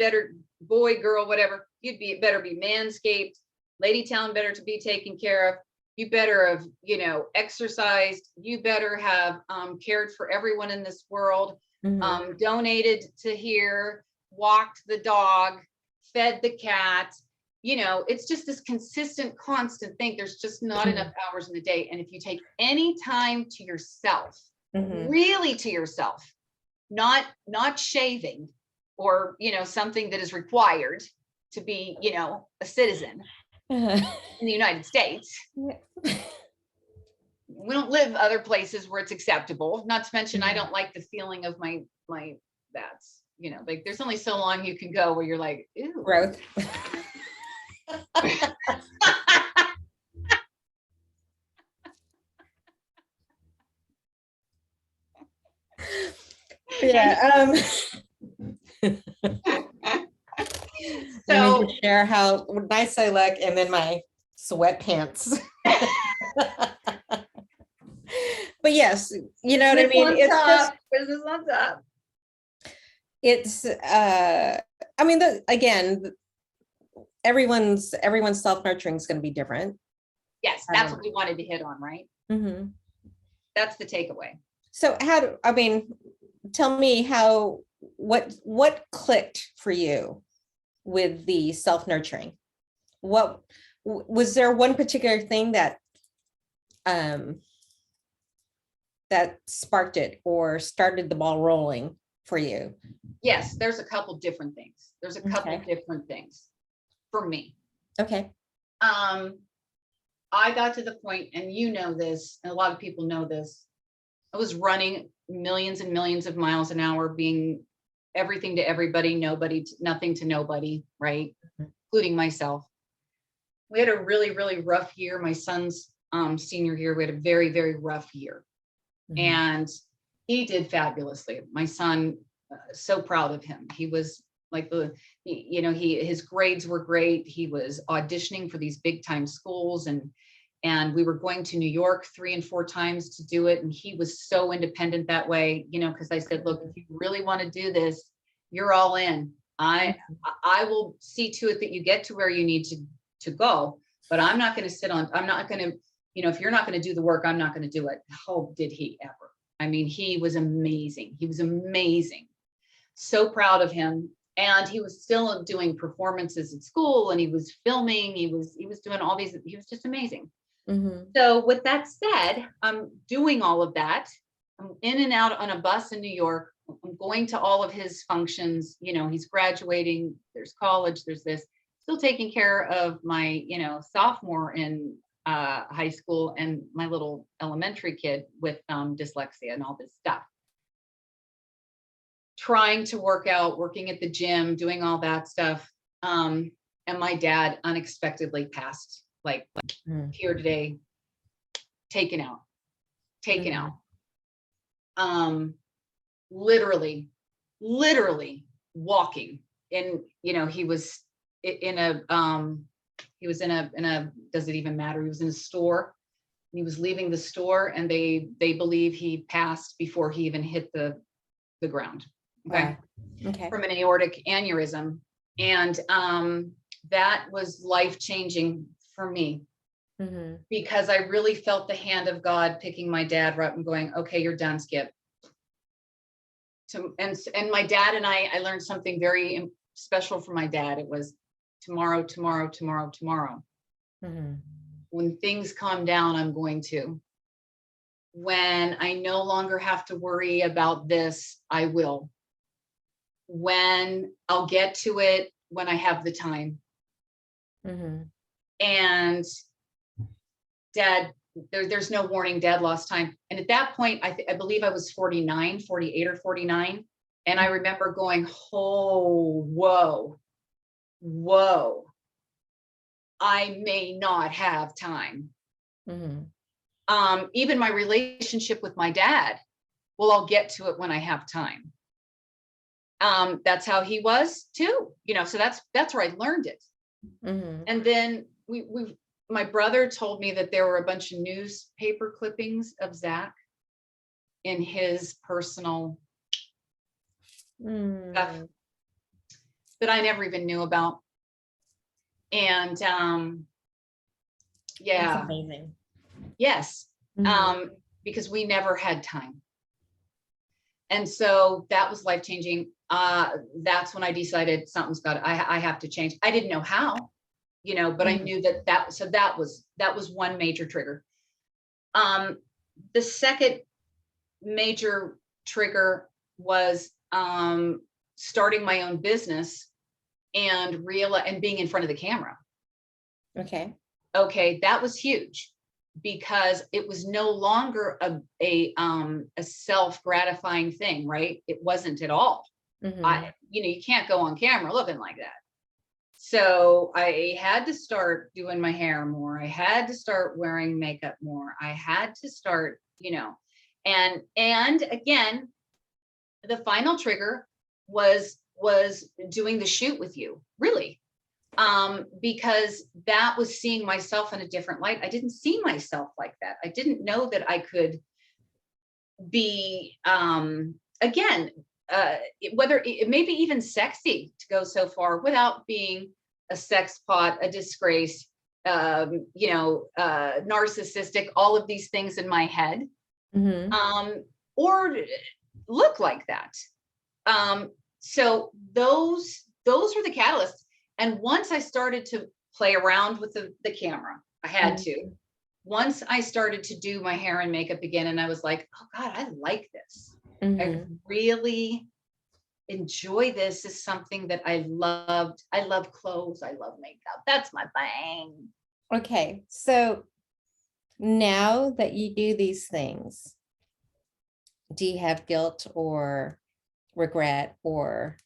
B: boy, girl, whatever, better be manscaped. Lady Town better to be taken care of. You better have, exercised. You better have cared for everyone in this world. Donated to here, walked the dog, fed the cat. It's just this consistent, constant thing. There's just not enough hours in the day. And if you take any time to yourself, really to yourself, not shaving or, something that is required to be, a citizen in the United States. We don't live other places where it's acceptable. Not to mention, I don't like the feeling of my that's, like there's only so long you can go where you're like, ew.
A: Growth. Yeah. So share how nice I look, and then my sweatpants. But yes, you know what I mean? It's just
B: business on top.
A: It's I mean, again, everyone's self-nurturing is going to be different.
B: Yes, that's what we wanted to hit on, right? That's the takeaway.
A: So tell me what clicked for you with the self-nurturing? What was there one particular thing that sparked it or started the ball rolling for you?
B: Yes, there's a couple different things. Different things for me.
A: Okay.
B: I got to the point, and this, and a lot of people know this, I was running millions and millions of miles an hour, being everything to everybody, nothing to nobody, right? Including myself. We had a really, really rough year. My son's senior year, we had a very, very rough year. And he did fabulously. My son, so proud of him. He was like his grades were great. He was auditioning for these big time schools, and we were going to New York 3 and 4 times to do it. And he was so independent that way, because I said, look, if you really want to do this, you're all in. I will see to it that you get to where you need to go, but I'm not going to I'm not going to, if you're not going to do the work, I'm not going to do it. How did he ever? I mean, he was amazing. He was amazing. So proud of him. And he was still doing performances at school, and he was filming. He was doing all these. He was just amazing. So with that said, I'm doing all of that. I'm in and out on a bus in New York. I'm going to all of his functions. He's graduating. There's college. There's this. Still taking care of my, sophomore in high school and my little elementary kid with dyslexia and all this stuff. Trying to working at the gym, doing all that stuff. And my dad unexpectedly passed, like here today, taken out. Literally walking in, he was in a, does it even matter? He was in a store. He was leaving the store, and they believe he passed before he even hit the ground. Okay.
A: Wow. Okay.
B: From an aortic aneurysm. And that was life-changing for me, because I really felt the hand of God picking my dad up and going, okay, you're done, Skip. And my dad and I learned something very special from my dad. It was tomorrow. When things calm down, I'm going to. When I no longer have to worry about this, I will. When I'll get to it when I have the time. And Dad, there's no warning, Dad lost time. And at that point, I believe I was 48 or 49. And I remember going, oh, whoa, I may not have time. Even my relationship with my dad, well, I'll get to it when I have time. That's how he was too, so that's where I learned it. And then my brother told me that there were a bunch of newspaper clippings of Zach in his personal stuff that I never even knew about. And yeah,
A: that's amazing.
B: Yes. Because we never had time. And so that was life-changing. That's when I decided I have to change. I didn't know how, but I knew that was one major trigger. The second major trigger was starting my own business and being in front of the camera. Okay, that was huge, because it was no longer a self-gratifying thing, right? It wasn't at all. You can't go on camera looking like that. So I had to start doing my hair more. I had to start wearing makeup more. I had to start, and again, the final trigger was doing the shoot with you, really. Because that was seeing myself in a different light. I didn't see myself like that. I didn't know that I could be, whether it maybe even sexy to go so far without being a sex pot, a disgrace, narcissistic, all of these things in my head, or look like that. So those were the catalysts. And once I started to play around with the camera, I had to. Once I started to do my hair and makeup again, and I was like, oh God, I like this. I really enjoy this. Is something that I loved. I love clothes. I love makeup. That's my thing.
A: Okay. So now that you do these things, do you have guilt or regret or?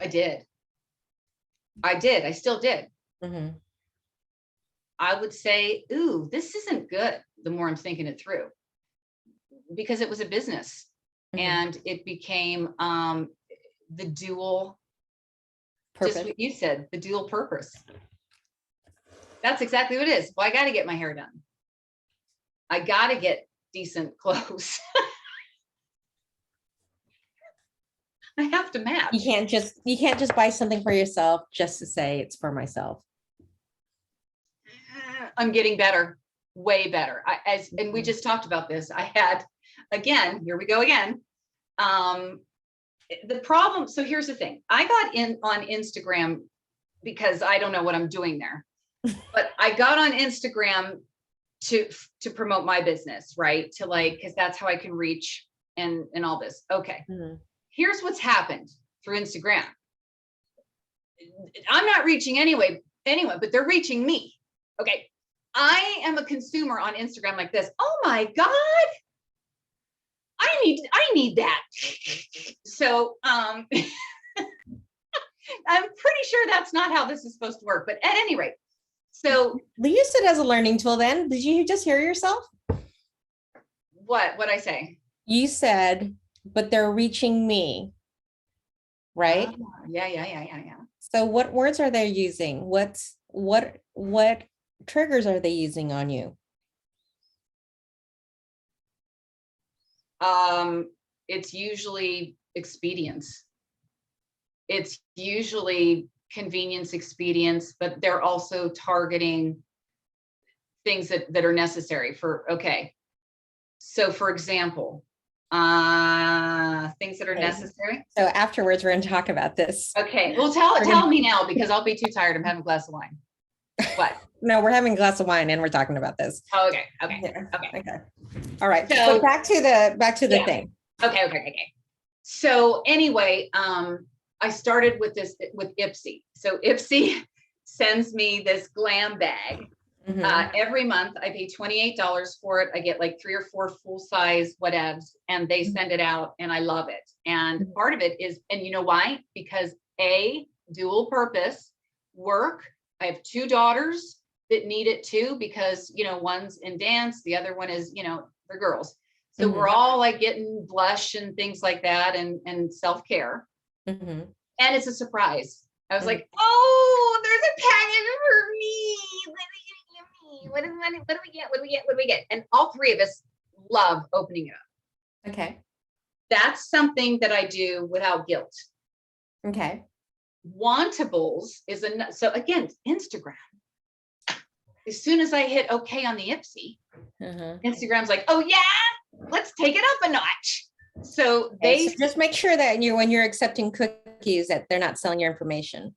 B: I did. I still did.
A: Mm-hmm.
B: I would say, ooh, this isn't good. The more I'm thinking it through, because it was a business,
A: Mm-hmm.
B: and it became the dual,
A: Purpose.
B: just what you said, the dual purpose. That's exactly what it is. Well, I got to get my hair done. I got to get decent clothes. I have to match.
A: You can't just buy something for yourself just to say it's for myself.
B: I'm getting better, way better. And we just talked about this. I had, again, here we go again. The problem, so here's the thing. I got in on Instagram because I don't know what I'm doing there, but I got on Instagram to promote my business, right? To like, because that's how I can reach and all this. Okay. Mm-hmm. Here's what's happened through Instagram. I'm not reaching anyone, but they're reaching me. Okay. I am a consumer on Instagram like this. Oh my God. I need that. So I'm pretty sure that's not how this is supposed to work, but at any rate. So
A: use it as a learning tool then. Did you just hear yourself?
B: What'd I say?
A: You said, but they're reaching me, right?
B: Yeah.
A: So what words are they using? What triggers are they using on you?
B: It's usually expedience. It's usually convenience, expedience, but they're also targeting things that are necessary for, okay. So for example, things that are necessary.
A: So afterwards, we're going to talk about this.
B: Okay. Well, tell me now, because I'll be too tired. I'm having a glass of wine. What?
A: No, we're having a glass of wine and we're talking about this.
B: Oh, okay.
A: All right. So back to the thing.
B: Okay. So anyway, I started with Ipsy. So Ipsy sends me this glam bag. Mm-hmm. Every month. I pay $28 for it. I get like 3 or 4 full-size whatevs, and they send it out, and I love it. And part of it is, and you know why? Because dual purpose, work. I have 2 daughters that need it too, because, one's in dance, the other one is, they're girls. So we're all like getting blush and things like that, and self-care. Mm-hmm. And it's a surprise. I was like, oh, there's a package for me. What do we get? And all 3 of us love opening it up.
A: Okay.
B: That's something that I do without guilt.
A: Okay.
B: Wantables is so again, Instagram. As soon as I hit okay on the Ipsy, Instagram's like, oh yeah, let's take it up a notch. So so
A: just make sure that when you're accepting cookies, that they're not selling your information.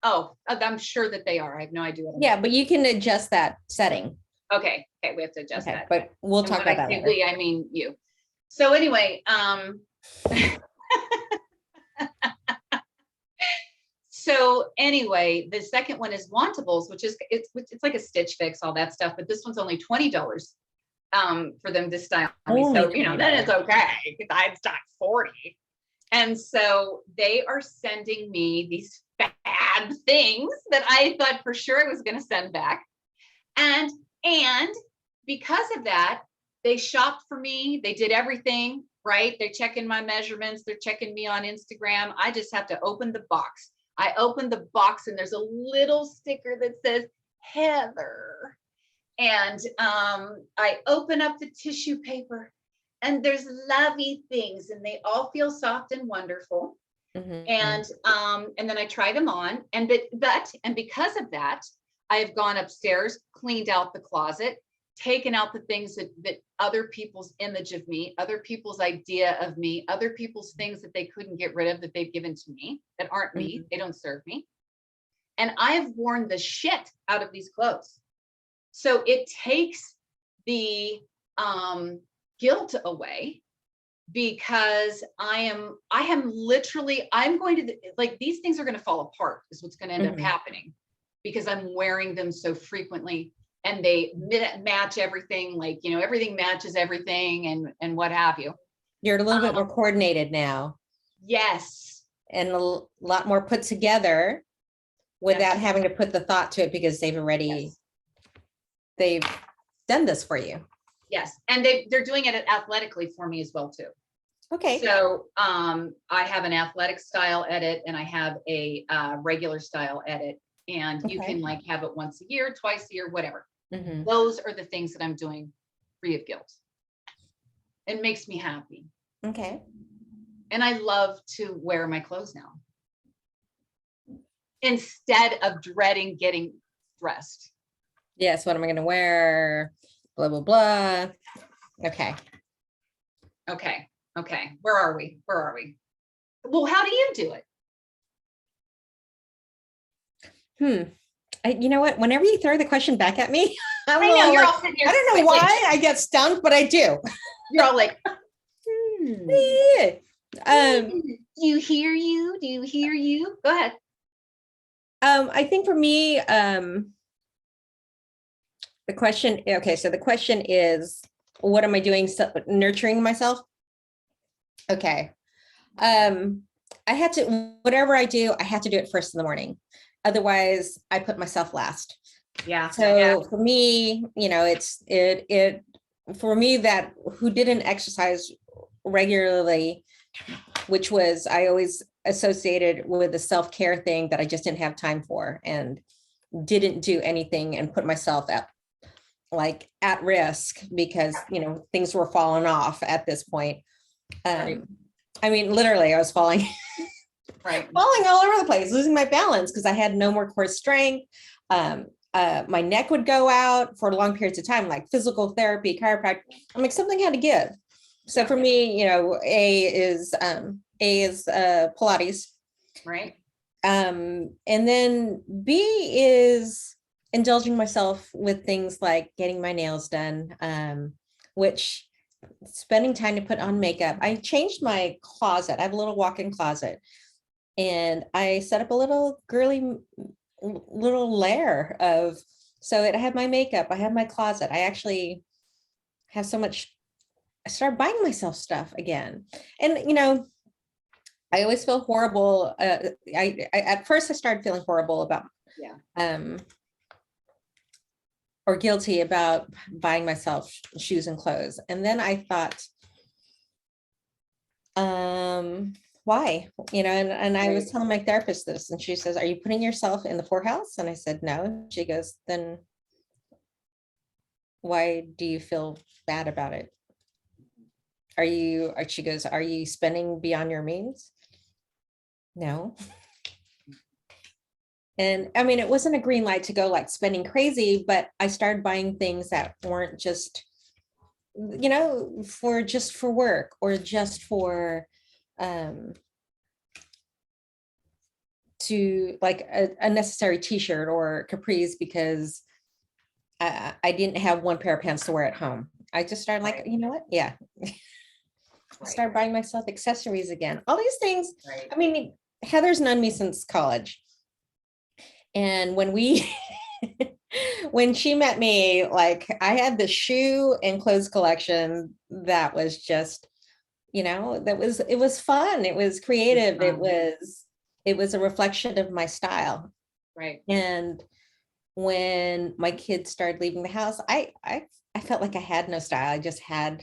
B: Oh, I'm sure that they are. I have no idea.
A: Yeah, but you can adjust that setting.
B: Okay, we have to adjust that.
A: But we'll talk about that later.
B: We, I mean you. So anyway, the second one is Wantables, which is it's like a Stitch Fix, all that stuff. But this one's only $20 for them to style me. So then it's okay because I had stock 40. And so they are sending me these fab things that I thought for sure I was going to send back. And because of that, they shopped for me. They did everything, right? They're checking my measurements. They're checking me on Instagram. I just have to open the box. I open the box and there's a little sticker that says Heather. And I open up the tissue paper and there's lovey things and they all feel soft and wonderful. Mm-hmm. And then I try them on, and because of that, I have gone upstairs, cleaned out the closet, taken out the things that other people's image of me, other people's idea of me, other people's things that they couldn't get rid of that they've given to me that aren't me, they don't serve me. And I have worn the shit out of these clothes. So it takes the guilt away, because I'm going to, like, these things are going to fall apart is what's going to end up happening, because I'm wearing them so frequently and they match everything, like, everything matches everything and what have you.
A: You're a little bit more coordinated now
B: Yes.
A: and lot more put together without
B: Yes.
A: having to put the thought to it because they've already, they've done this for you.
B: Yes. And they're doing it athletically for me as well too.
A: Okay.
B: So I have an athletic style edit and I have a regular style edit, and you can like have it once a year, twice a year, whatever.
A: Mm-hmm.
B: Those are the things that I'm doing free of guilt. It makes me happy.
A: Okay.
B: And I love to wear my clothes now instead of dreading getting dressed.
A: Yes. What am I going to wear? Blah, blah, blah. Okay.
B: Okay. Okay. Where are we? Well, how do you do it?
A: You know what? Whenever you throw the question back at me,
B: I know you're all sitting here.
A: I don't know why I get stumped, but I do.
B: You're all like,
A: Yeah.
B: do you hear you? Do you hear you? Go ahead.
A: I think for me, the question, okay, so the question is, what am I doing? Nurturing myself? Okay. I had to, whatever I do, I have to do it first in the morning. Otherwise, I put myself last.
B: Yeah.
A: So for me, you know, for me that who didn't exercise regularly, which was, I always associated with the self-care thing that I just didn't have time for and didn't do anything and put myself at risk because, you know, things were falling off at this point.
B: Right.
A: I mean, literally I was falling falling all over the place, losing my balance because I had no more core strength. My neck would go out for long periods of time, like physical therapy, chiropractic. I'm like, something had to give. So for me, you know, A is Pilates.
B: Right.
A: And then B is indulging myself with things like getting my nails done, which spending time to put on makeup. I changed my closet. I have a little walk-in closet. And I set up a little girly little layer of, so that I have my makeup, I have my closet. I actually have so much, I started buying myself stuff again. And, you know, I always feel horrible. I at first I started feeling horrible about, or guilty about buying myself shoes and clothes. And then I thought, why, you know, and I was telling my therapist this, and she says, are you putting yourself in the poorhouse? And I said, no. She goes, then why do you feel bad about it? She goes, are you spending beyond your means? No. And I mean, it wasn't a green light to go like spending crazy, but I started buying things that weren't just, you know, for work or just for, to like a necessary t-shirt or capris because I didn't have one pair of pants to wear at home. I just started like, you know what? Yeah. Start buying myself accessories again. All these things. I mean, Heather's known me since college. And when when she met me, like I had the shoe and clothes collection that was just, you know, it was fun. It was creative. It was a reflection of my style.
B: Right.
A: And when my kids started leaving the house, I felt like I had no style. I just had,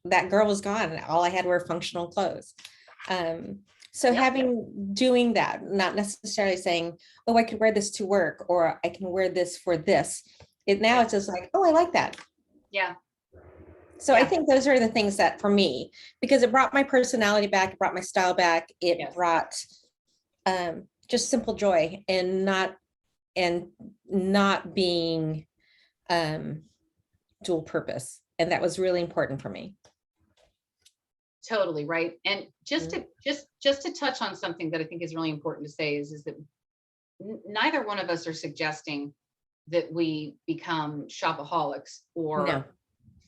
A: that girl was gone. All I had were functional clothes. Doing that, not necessarily saying, oh, I could wear this to work or I can wear this for this. It's just like, oh, I like that.
B: Yeah.
A: So I think those are the things that for me, because it brought my personality back, it brought my style back, it brought just simple joy and not being dual purpose. And that was really important for me.
B: Totally. Right. And just to touch on something that I think is really important to say is that neither one of us are suggesting that we become shopaholics or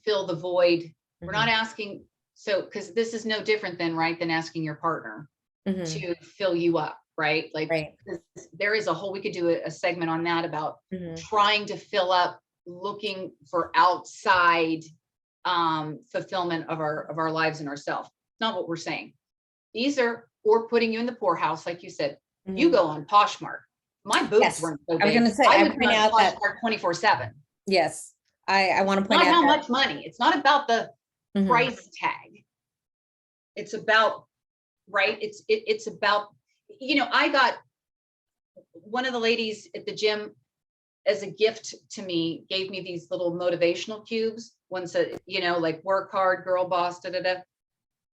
B: fill the void. We're not asking. So, because this is no different than asking your partner to fill you up. Right. Like there is a whole, we could do a segment on that about trying to fill up, looking for outside fulfillment of our lives and ourselves. Not what we're saying. These are, or putting you in the poorhouse, like you said. You
A: Mhm.
B: go on Poshmark. My boobs
A: Yes,
B: weren't so
A: I was
B: big.
A: going to say,
B: I
A: I
B: would be
A: point
B: on
A: out that,
B: Poshmark 24/7.
A: yes, I want to point
B: Not
A: out
B: how
A: that.
B: much money. It's not about the
A: Mhm.
B: price tag. It's about, right? It's about, I got one of the ladies at the gym as a gift to me, gave me these little motivational cubes. One said, like work hard, girl boss, da da da.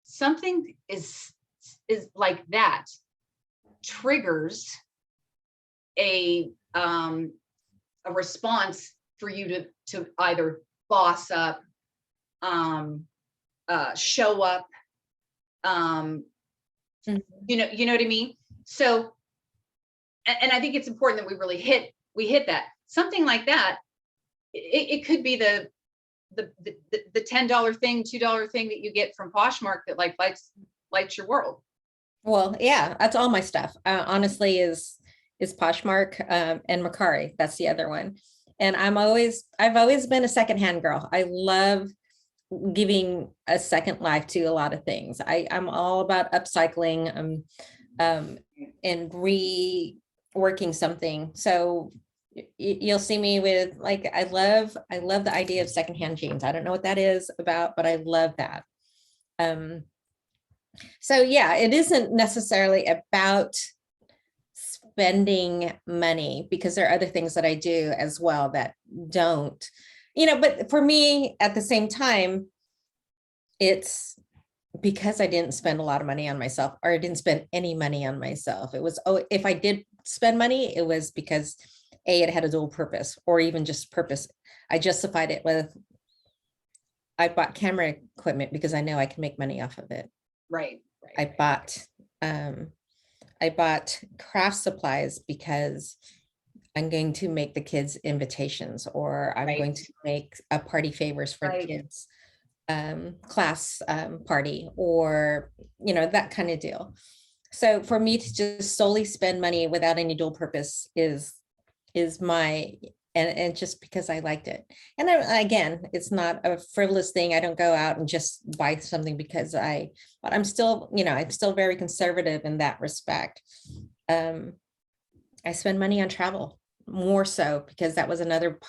B: Something is like that triggers a response for you to either boss up, show up,
A: Mhm.
B: you know what I mean? So, and I think it's important that we hit that. Something like that, it could be the $10 thing, $2 thing that you get from Poshmark that like lights your world.
A: Well, yeah, that's all my stuff. Honestly, is Poshmark, and Macari. That's the other one. And I've always been a secondhand girl. I love giving a second life to a lot of things. I'm all about upcycling, and reworking something. So you'll see me with, like, I love the idea of secondhand jeans. I don't know what that is about, but I love that. So yeah, it isn't necessarily about spending money, because there are other things that I do as well that don't, but for me at the same time, it's because I didn't spend a lot of money on myself, or I didn't spend any money on myself. It was, oh, if I did spend money, it was because it had a dual purpose, or even just purpose. I justified it with, I bought camera equipment because I know I can make money off of it.
B: Right.
A: I bought craft supplies because I'm going to make the kids invitations, or I'm
B: Right.
A: going to make a party favors for the
B: Right.
A: kids, class, party, or, that kind of deal. So for me to just solely spend money without any dual purpose is my, and just because I liked it. And again, it's not a frivolous thing. I don't go out and just buy something but I'm still, I'm still very conservative in that respect. I spend money on travel more so because that was another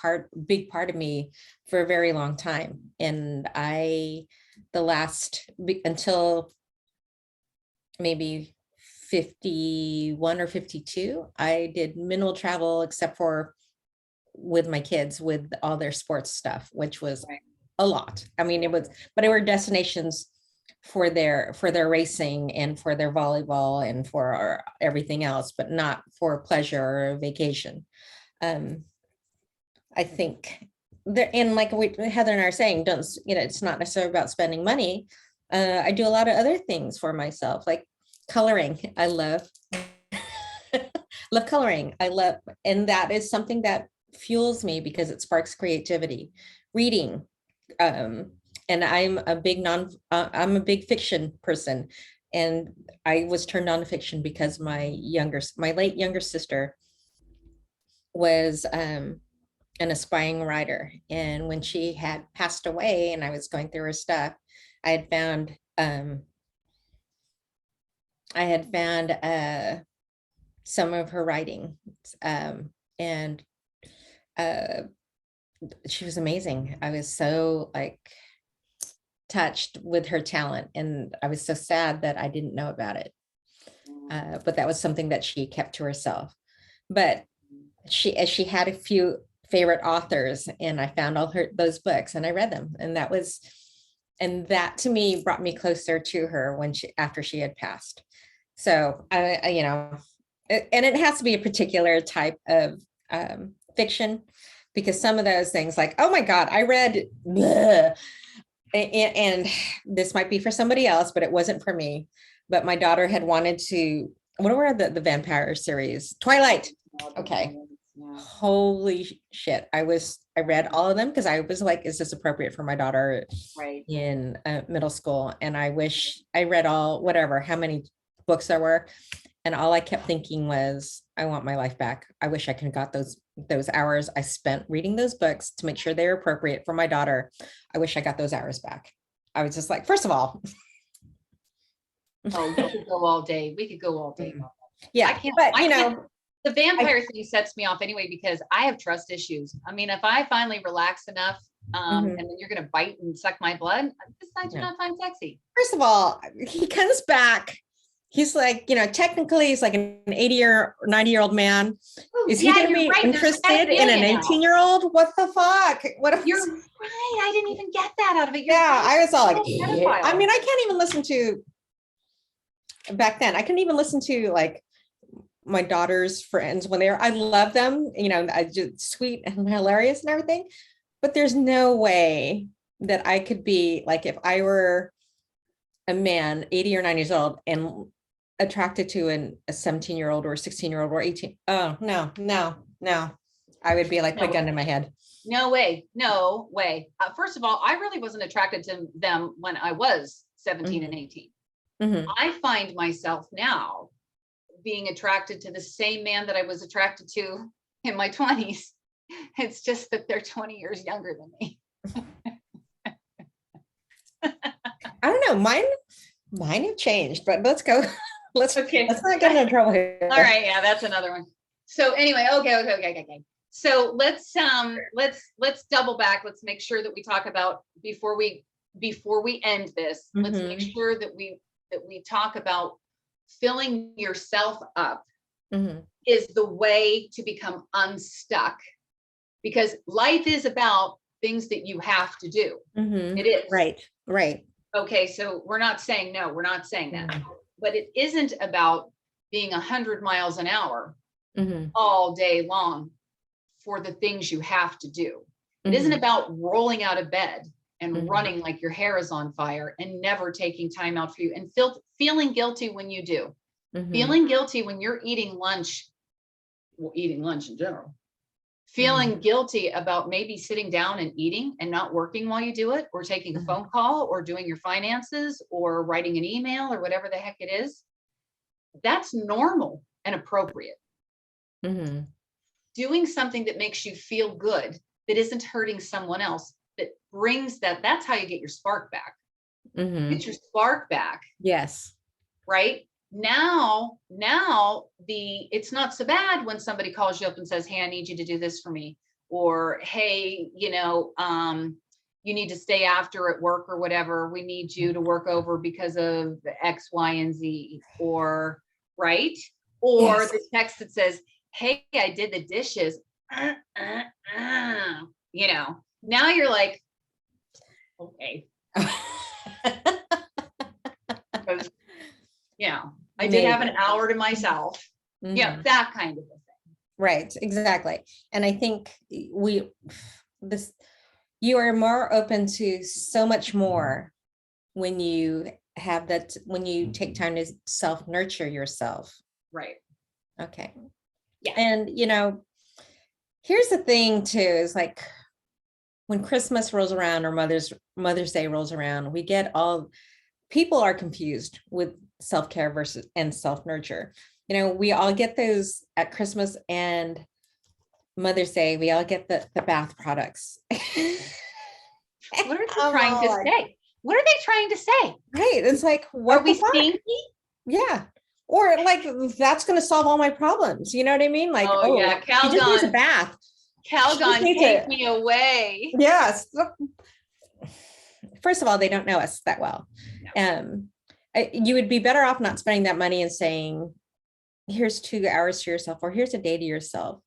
A: big part of me for a very long time. And until maybe 51 or 52, I did minimal travel, except for with my kids with all their sports stuff, which was
B: Right.
A: a lot. I mean, but it were destinations for their racing and for their volleyball and for everything else, but not for pleasure or vacation. I think there, and like Heather and I are saying, it's not necessarily about spending money. I do a lot of other things for myself, like coloring. I love love coloring. And that is something that fuels me because it sparks creativity. Reading, and I'm a big fiction person, and I was turned on to fiction because my late younger sister was, an aspiring writer, and when she had passed away and I was going through her stuff, I had found um, some of her writing, and uh, she was amazing. I was so touched with her talent, and I was so sad that I didn't know about it. But that was something that she kept to herself. But she had a few favorite authors, and I found those books and I read them, and that to me brought me closer to her after she had passed. So and it has to be a particular type of fiction, because some of those things, like, oh my God, I read bleh, and this might be for somebody else, but it wasn't for me. But my daughter had wanted to, what were the vampire series? Twilight. Okay. Holy shit. I read all of them because I was like, is this appropriate for my daughter
B: Right.
A: in middle school? And I wish I read how many books there were. And all I kept thinking was, I want my life back. I wish I could have got those hours I spent reading those books to make sure they were appropriate for my daughter. I wish I got those hours back. I was just like, first of all,
B: Oh, we could go all day. We could go all day.
A: Mhm. Yeah, but
B: I can't, the vampire thing sets me off anyway, because I have trust issues. I mean, if I finally relax enough,
A: Mhm.
B: and then you're going to bite and suck my blood, this I do
A: Yeah.
B: not find sexy.
A: First of all, he comes back. He's like, technically he's like an 80 or 90-year-old man.
B: Ooh,
A: Is he
B: yeah,
A: going to
B: you're
A: be
B: right. There's
A: interested in an
B: pedophilia now.
A: 18-year-old? What the fuck?
B: You're right. I didn't even get that out of it. You're
A: Yeah,
B: right.
A: I was all like,
B: Pedophile.
A: I mean, I can't even listen to, back then, I couldn't even listen to like my daughter's friends when I love them, I just sweet and hilarious and everything. But there's no way that I could be like, if I were a man, 80 or 90 years old, and attracted to a 17-year-old or 16-year-old or 18. Oh, no. I would be like, put a gun in my head.
B: No way. No way. First of all, I really wasn't attracted to them when I was 17 and 18.
A: Mm-hmm.
B: I find myself now being attracted to the same man that I was attracted to in my 20s. It's just that they're 20 years younger than me.
A: I don't know. Mine have changed, but let's go. Let's not get into trouble here.
B: All right. Yeah, that's another one. So anyway, okay. So let's double back. Let's make sure that we talk about before we end this.
A: Mm-hmm.
B: Let's make sure that we talk about filling yourself up
A: Mm-hmm.
B: is the way to become unstuck, because life is about things that you have to do.
A: Mm-hmm.
B: It is.
A: Right.
B: Okay. So we're not saying no, we're not saying that,
A: Mm-hmm.
B: but it isn't about being 100 miles an hour
A: Mm-hmm.
B: all day long for the things you have to do. It
A: Mm-hmm.
B: isn't about rolling out of bed and
A: Mm-hmm.
B: running like your hair is on fire and never taking time out for you, and feeling guilty when you do.
A: Mm-hmm.
B: Feeling guilty when you're eating lunch in general. Feeling
A: Mm-hmm.
B: guilty about maybe sitting down and eating and not working while you do it, or taking a
A: Mm-hmm.
B: phone call, or doing your finances, or writing an email, or whatever the heck it is. That's normal and appropriate.
A: Mm-hmm.
B: Doing something that makes you feel good, that isn't hurting someone else, that brings that's how you get your spark back.
A: Mm-hmm.
B: Get your spark back.
A: Yes.
B: Right? Now it's not so bad when somebody calls you up and says, hey, I need you to do this for me. Or, hey, you need to stay after at work or whatever. We need you to work over because of X, Y, and Z. Or, right? Or
A: Yes.
B: the text that says, hey, I did the dishes. Now you're like, okay. Because, I did have an hour to myself.
A: Mm-hmm.
B: Yeah, that kind of a thing.
A: Right, exactly. And I think you are more open to so much more when you have that, when you take time to self-nurture yourself.
B: Right.
A: Okay.
B: Yeah.
A: And here's the thing too, is like when Christmas rolls around or Mother's Day rolls around, people are confused with self-care versus and self-nurture. We all get those at Christmas and Mother's Day. We all get the bath products.
B: What are they trying to say? What are they trying to say?
A: Right. It's like, what
B: are we stinky?
A: Yeah. Or like, that's going to solve all my problems. You know what I mean? Like,
B: yeah,
A: he just needs a bath.
B: Calgon, take me away.
A: Yes. First of all, they don't know us that well. No. You would be better off not spending that money and saying, here's 2 hours to yourself, or here's a day to yourself.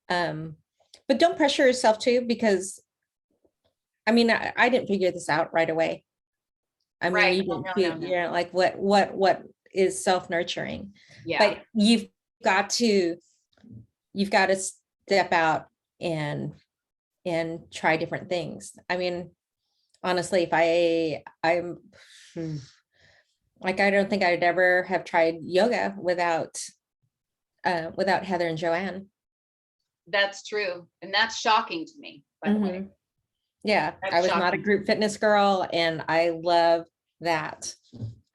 A: But don't pressure yourself too, because I didn't figure this out right away.
B: Right.
A: You didn't figure like what is self-nurturing.
B: Yeah.
A: But you've got to step out and try different things. Honestly, if I'm like, I don't think I'd ever have tried yoga without Heather and Joanne.
B: That's true. And that's shocking to me, by the way.
A: Yeah, I was not a group fitness girl, and I love that.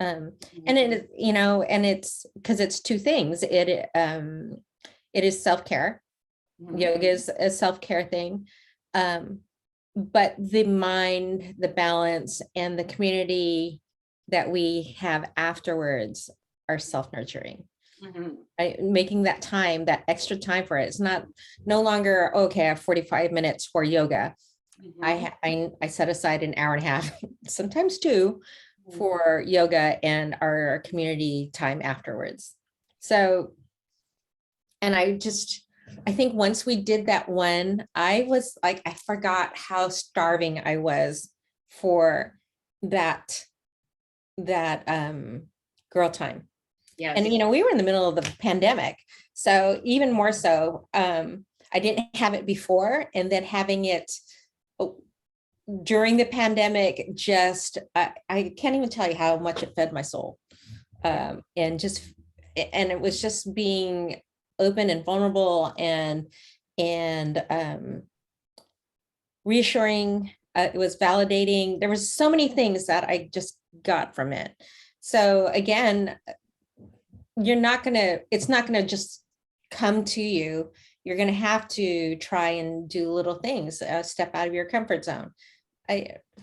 A: And it, and it's because it's 2 things. It is self-care. Yoga is a self-care thing. But the mind, the balance, and the community that we have afterwards are self-nurturing.
B: Mhm.
A: Making that time, that extra time for it. It's not no longer, okay, I have 45 minutes for yoga.
B: Mhm.
A: I set aside an hour and a half, sometimes two,
B: Mhm.
A: for yoga and our community time afterwards. So, and I think once we did that one, I was like, I forgot how starving I was for that, girl time. And,
B: Yes.
A: we were in the middle of the pandemic. So even more so, I didn't have it before, and then having it during the pandemic, I can't even tell you how much it fed my soul. And it was just being open and vulnerable and reassuring. It was validating. There was so many things that I just got from it. So again, it's not gonna just come to you. You're gonna have to try and do little things, step out of your comfort zone.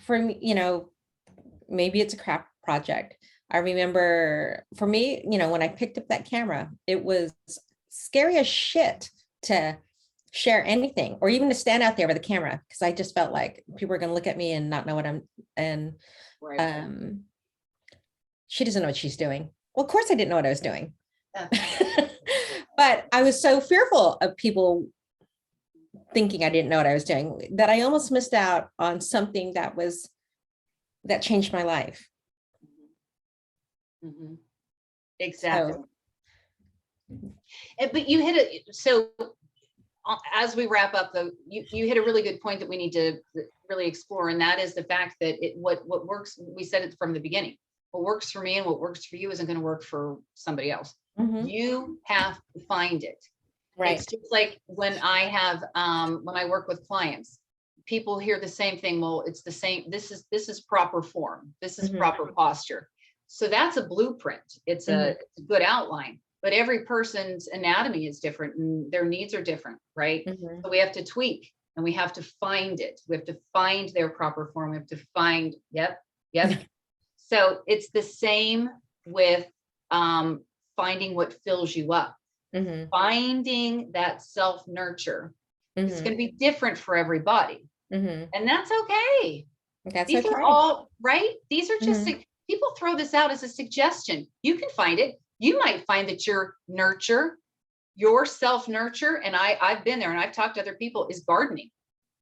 A: For me, maybe it's a craft project. I remember for me, when I picked up that camera, it was scary as shit to share anything or even to stand out there with a camera, because I just felt like people were going to look at me and not know what and
B: Right.
A: she doesn't know what she's doing. Well, of course I didn't know what I was doing.
B: Yeah.
A: But I was so fearful of people thinking I didn't know what I was doing that I almost missed out on something that changed my life.
B: Mhm. Exactly.
A: So,
B: But you hit it. So as we wrap up, though, you hit a really good point that we need to really explore, and that is the fact that what works. We said it from the beginning. What works for me and what works for you isn't going to work for somebody else.
A: mhm,
B: You have to find it.
A: right.
B: It's just like when I work with clients, people hear the same thing. Well, it's the same. This is proper form. This is
A: Mhm,
B: proper posture. So that's a blueprint. It's
A: mhm,
B: a good outline. But every person's anatomy is different and their needs are different, right?
A: mhm,
B: So we have to tweak and we have to find it. We have to find their proper form. We have to find, yep, yep. So it's the same with finding what fills you up.
A: mhm,
B: Finding that self nurture is going
A: mhm,
B: to be different for everybody.
A: mhm.
B: And that's okay.
A: That's
B: These are
A: okay.
B: all right. These are just
A: Mhm,
B: people throw this out as a suggestion. You can find it. You might find that your self nurture, and I've been there and I've talked to other people, is gardening.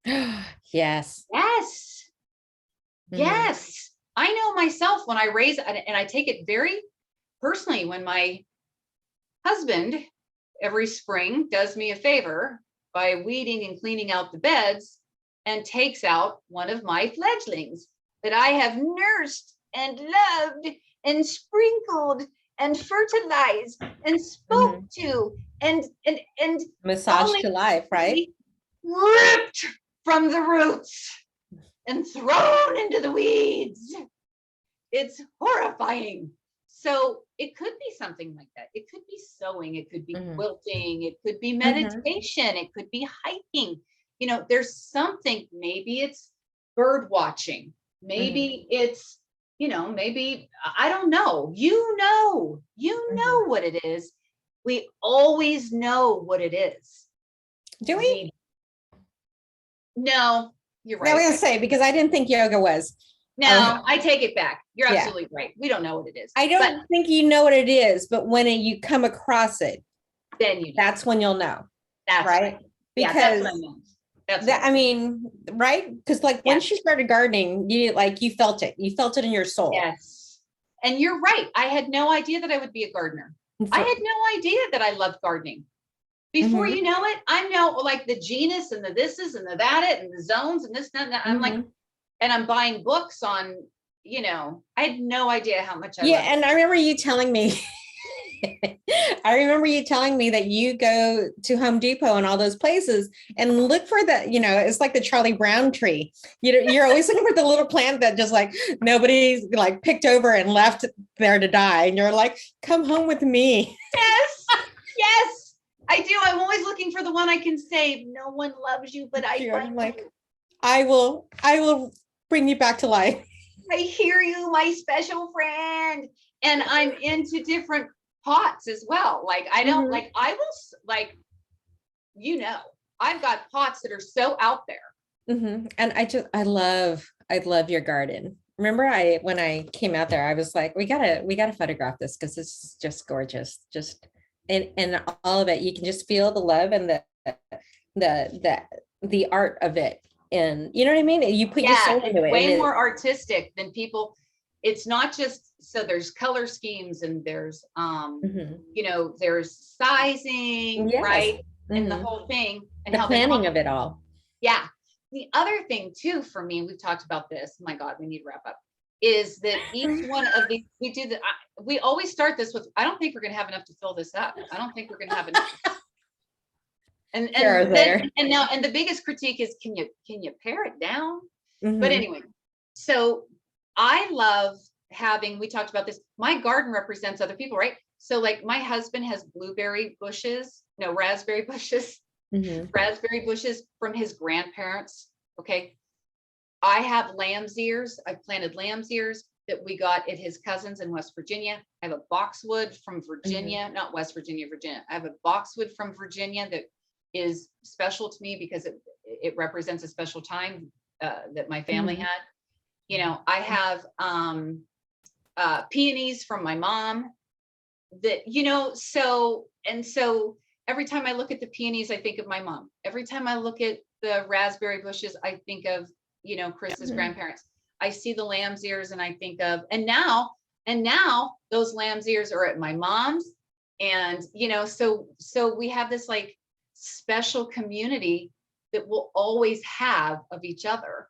A: yes.
B: Yes.
A: Mhm,
B: Yes. I know myself when I raise, and I take it very personally when my husband every spring does me a favor by weeding and cleaning out the beds and takes out one of my fledglings that I have nursed and loved and sprinkled and fertilized and spoke
A: mhm.
B: to and
A: Massage
B: only
A: to life, right?
B: ripped from the roots and thrown into the weeds. It's horrifying. So it could be something like that. It could be sewing, it could be
A: Mhm,
B: quilting, it could be
A: mhm,
B: meditation, it could be hiking. There's something, maybe it's bird watching,
A: mhm,
B: maybe it's, maybe I don't know. You know
A: mhm.
B: what it is. We always know what it is.
A: Do we?
B: We No, you're
A: I was
B: right.
A: gonna say, because I didn't think yoga was.
B: No, I take it back. You're
A: Yeah.
B: absolutely right. We don't know what it is.
A: I
B: But
A: don't think you know what it is, but when you come across it,
B: then you know.
A: that's when you'll know,
B: That's right.
A: right?
B: Yeah, that's what I
A: Because
B: meant. That's what I meant.
A: right? Because like when
B: Yeah.
A: she started gardening, you felt it. You felt it in your soul.
B: Yes. And you're right. I had no idea that I would be a gardener. I had no idea that I loved gardening. Before
A: Mhm,
B: you know it, I know like the genus and the thises and the that it and the zones and this and that. I'm like,
A: mhm.
B: and I'm buying books on, I had no idea how much I
A: Yeah,
B: loved it.
A: and I remember you telling me I remember you telling me that you go to Home Depot and all those places and look for it's like the Charlie Brown tree. You're always looking for the little plant that just like nobody's like picked over and left there to die. And you're like, come home with me.
B: Yes. Yes. I do. I'm always looking for the one I can save. No one loves you, but I
A: I'm
B: find
A: like,
B: you.
A: I will bring you back to life.
B: I hear you, my special friend. And I'm into different pots as well. Like I don't like, I will like, I've got pots that are so out there.
A: And I love your garden. Remember when I came out there, I was like, we gotta photograph this because it's just gorgeous. Just and all of it, you can just feel the love and the art of it. And you know what I mean? You put your soul into it.
B: Way more artistic than people. It's not just, so there's color schemes and there's there's sizing, right? And the whole thing and
A: the planning of it all.
B: Yeah. The other thing too, for me, we've talked about this, my God, we need to wrap up, is that each one of these, we always start this with, I don't think we're going to have enough to fill this up. I don't think we're going to have enough. And the biggest critique is, can you pare it down? But anyway, so I love having, we talked about this, my garden represents other people, right? So like my husband has raspberry bushes from his grandparents. Okay. I have lamb's ears. I planted lamb's ears that we got at his cousins in West Virginia. I have a boxwood from Virginia, not West Virginia, Virginia. I have a boxwood from Virginia that is special to me because it represents a special time that my family had. I have peonies from my mom that, so every time I look at the peonies, I think of my mom. Every time I look at the raspberry bushes, I think of, Chris's grandparents. I see the lamb's ears and I think of, and now those lamb's ears are at my mom's. And, so we have this like special community that we'll always have of each other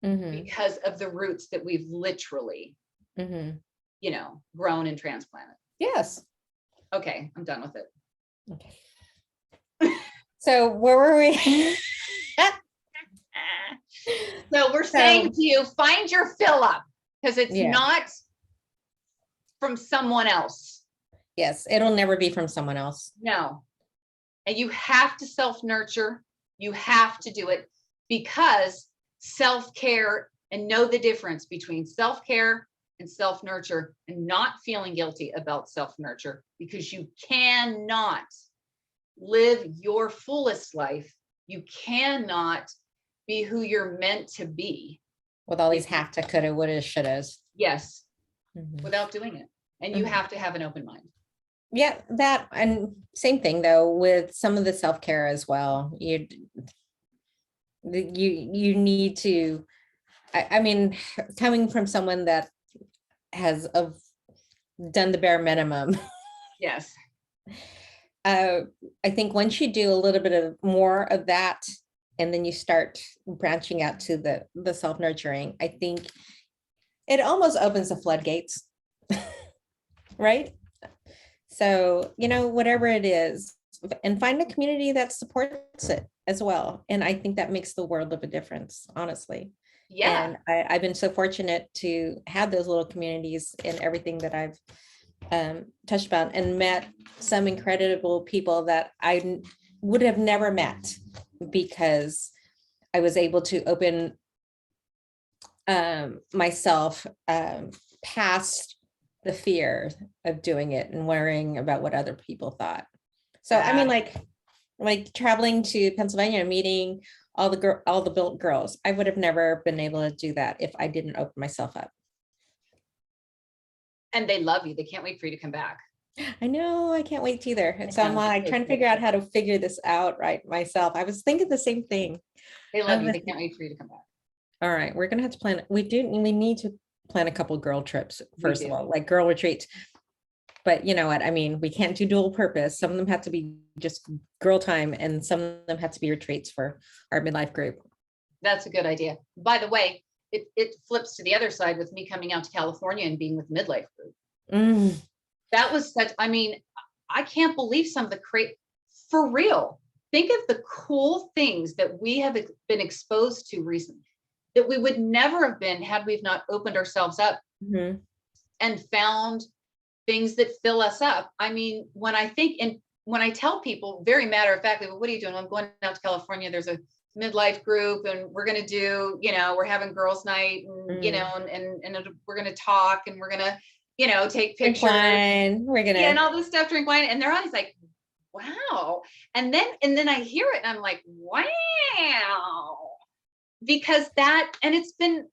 B: because of the roots that we've literally, grown and transplanted.
A: Yes.
B: Okay. I'm done with it.
A: Okay. So where were we?
B: So we're saying to you, find your fill up because it's not from someone else.
A: Yes. It'll never be from someone else.
B: No. And you have to self-nurture. You have to do it because self-care, and know the difference between self-care and self-nurture, and not feeling guilty about self-nurture, because you cannot live your fullest life. You cannot be who you're meant to be
A: with all these have to, coulda, woulda, shouldas.
B: Yes. Without doing it. And you have to have an open mind.
A: Yeah, that, and same thing though with some of the self-care as well. You need to, I mean, coming from someone that has done the bare minimum.
B: Yes.
A: I think once you do a little bit of more of that, and then you start branching out to the self-nurturing, I think it almost opens the floodgates, right? So, whatever it is, and find a community that supports it as well. And I think that makes the world of a difference, honestly.
B: Yeah.
A: And I've been so fortunate to have those little communities in everything that I've touched upon, and met some incredible people that I would have never met because I was able to open myself past the fear of doing it and worrying about what other people thought. So, I mean, like traveling to Pennsylvania and meeting all the girls, I would have never been able to do that if I didn't open myself up.
B: And they love you. They can't wait for you to come back.
A: I know, I can't wait either. So I'm like trying to figure out how to figure this out right myself. I was thinking the same thing.
B: They love you. They can't wait for you to come back.
A: All right, we're gonna have to plan. We need to plan a couple girl trips first of all, like girl retreats. But you know what? I mean, we can't do dual purpose. Some of them have to be just girl time, and some of them have to be retreats for our midlife group.
B: That's a good idea. By the way, it flips to the other side with me coming out to California and being with midlife group. That was such, I mean, I can't believe some of the for real. Think of the cool things that we have been exposed to recently that we would never have been had we not opened ourselves up and found things that fill us up. I mean, when I think, and when I tell people very matter of factly, well, what are you doing? Well, I'm going out to California. There's a midlife group, and we're going to do, we're having girls night, and, we're going to talk, and we're going to, take
A: Drink
B: pictures.
A: wine. We're
B: Yeah, and
A: gonna.
B: all this stuff, drink wine. And they're always like, wow. And then I hear it and I'm like, wow. Because and it's been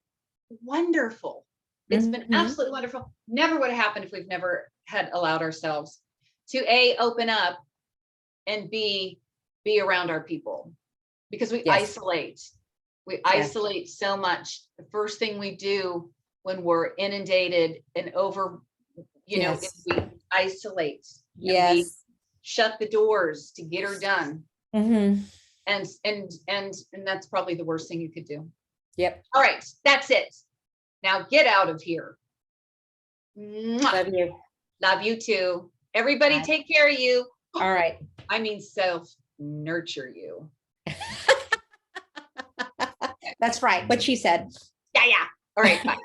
B: wonderful. It's been absolutely wonderful. Never would have happened if we've never had allowed ourselves to open up, and be around our people, because we isolate. We isolate so much. The first thing we do when we're inundated and over, is we isolate. We shut the doors to get her done. And that's probably the worst thing you could do.
A: Yep.
B: All right, that's it. Now get out of here.
A: Love you.
B: Love you too. Everybody take care of you.
A: All right.
B: I mean, self-nurture you.
A: That's right. What she said.
B: Yeah. All right, bye.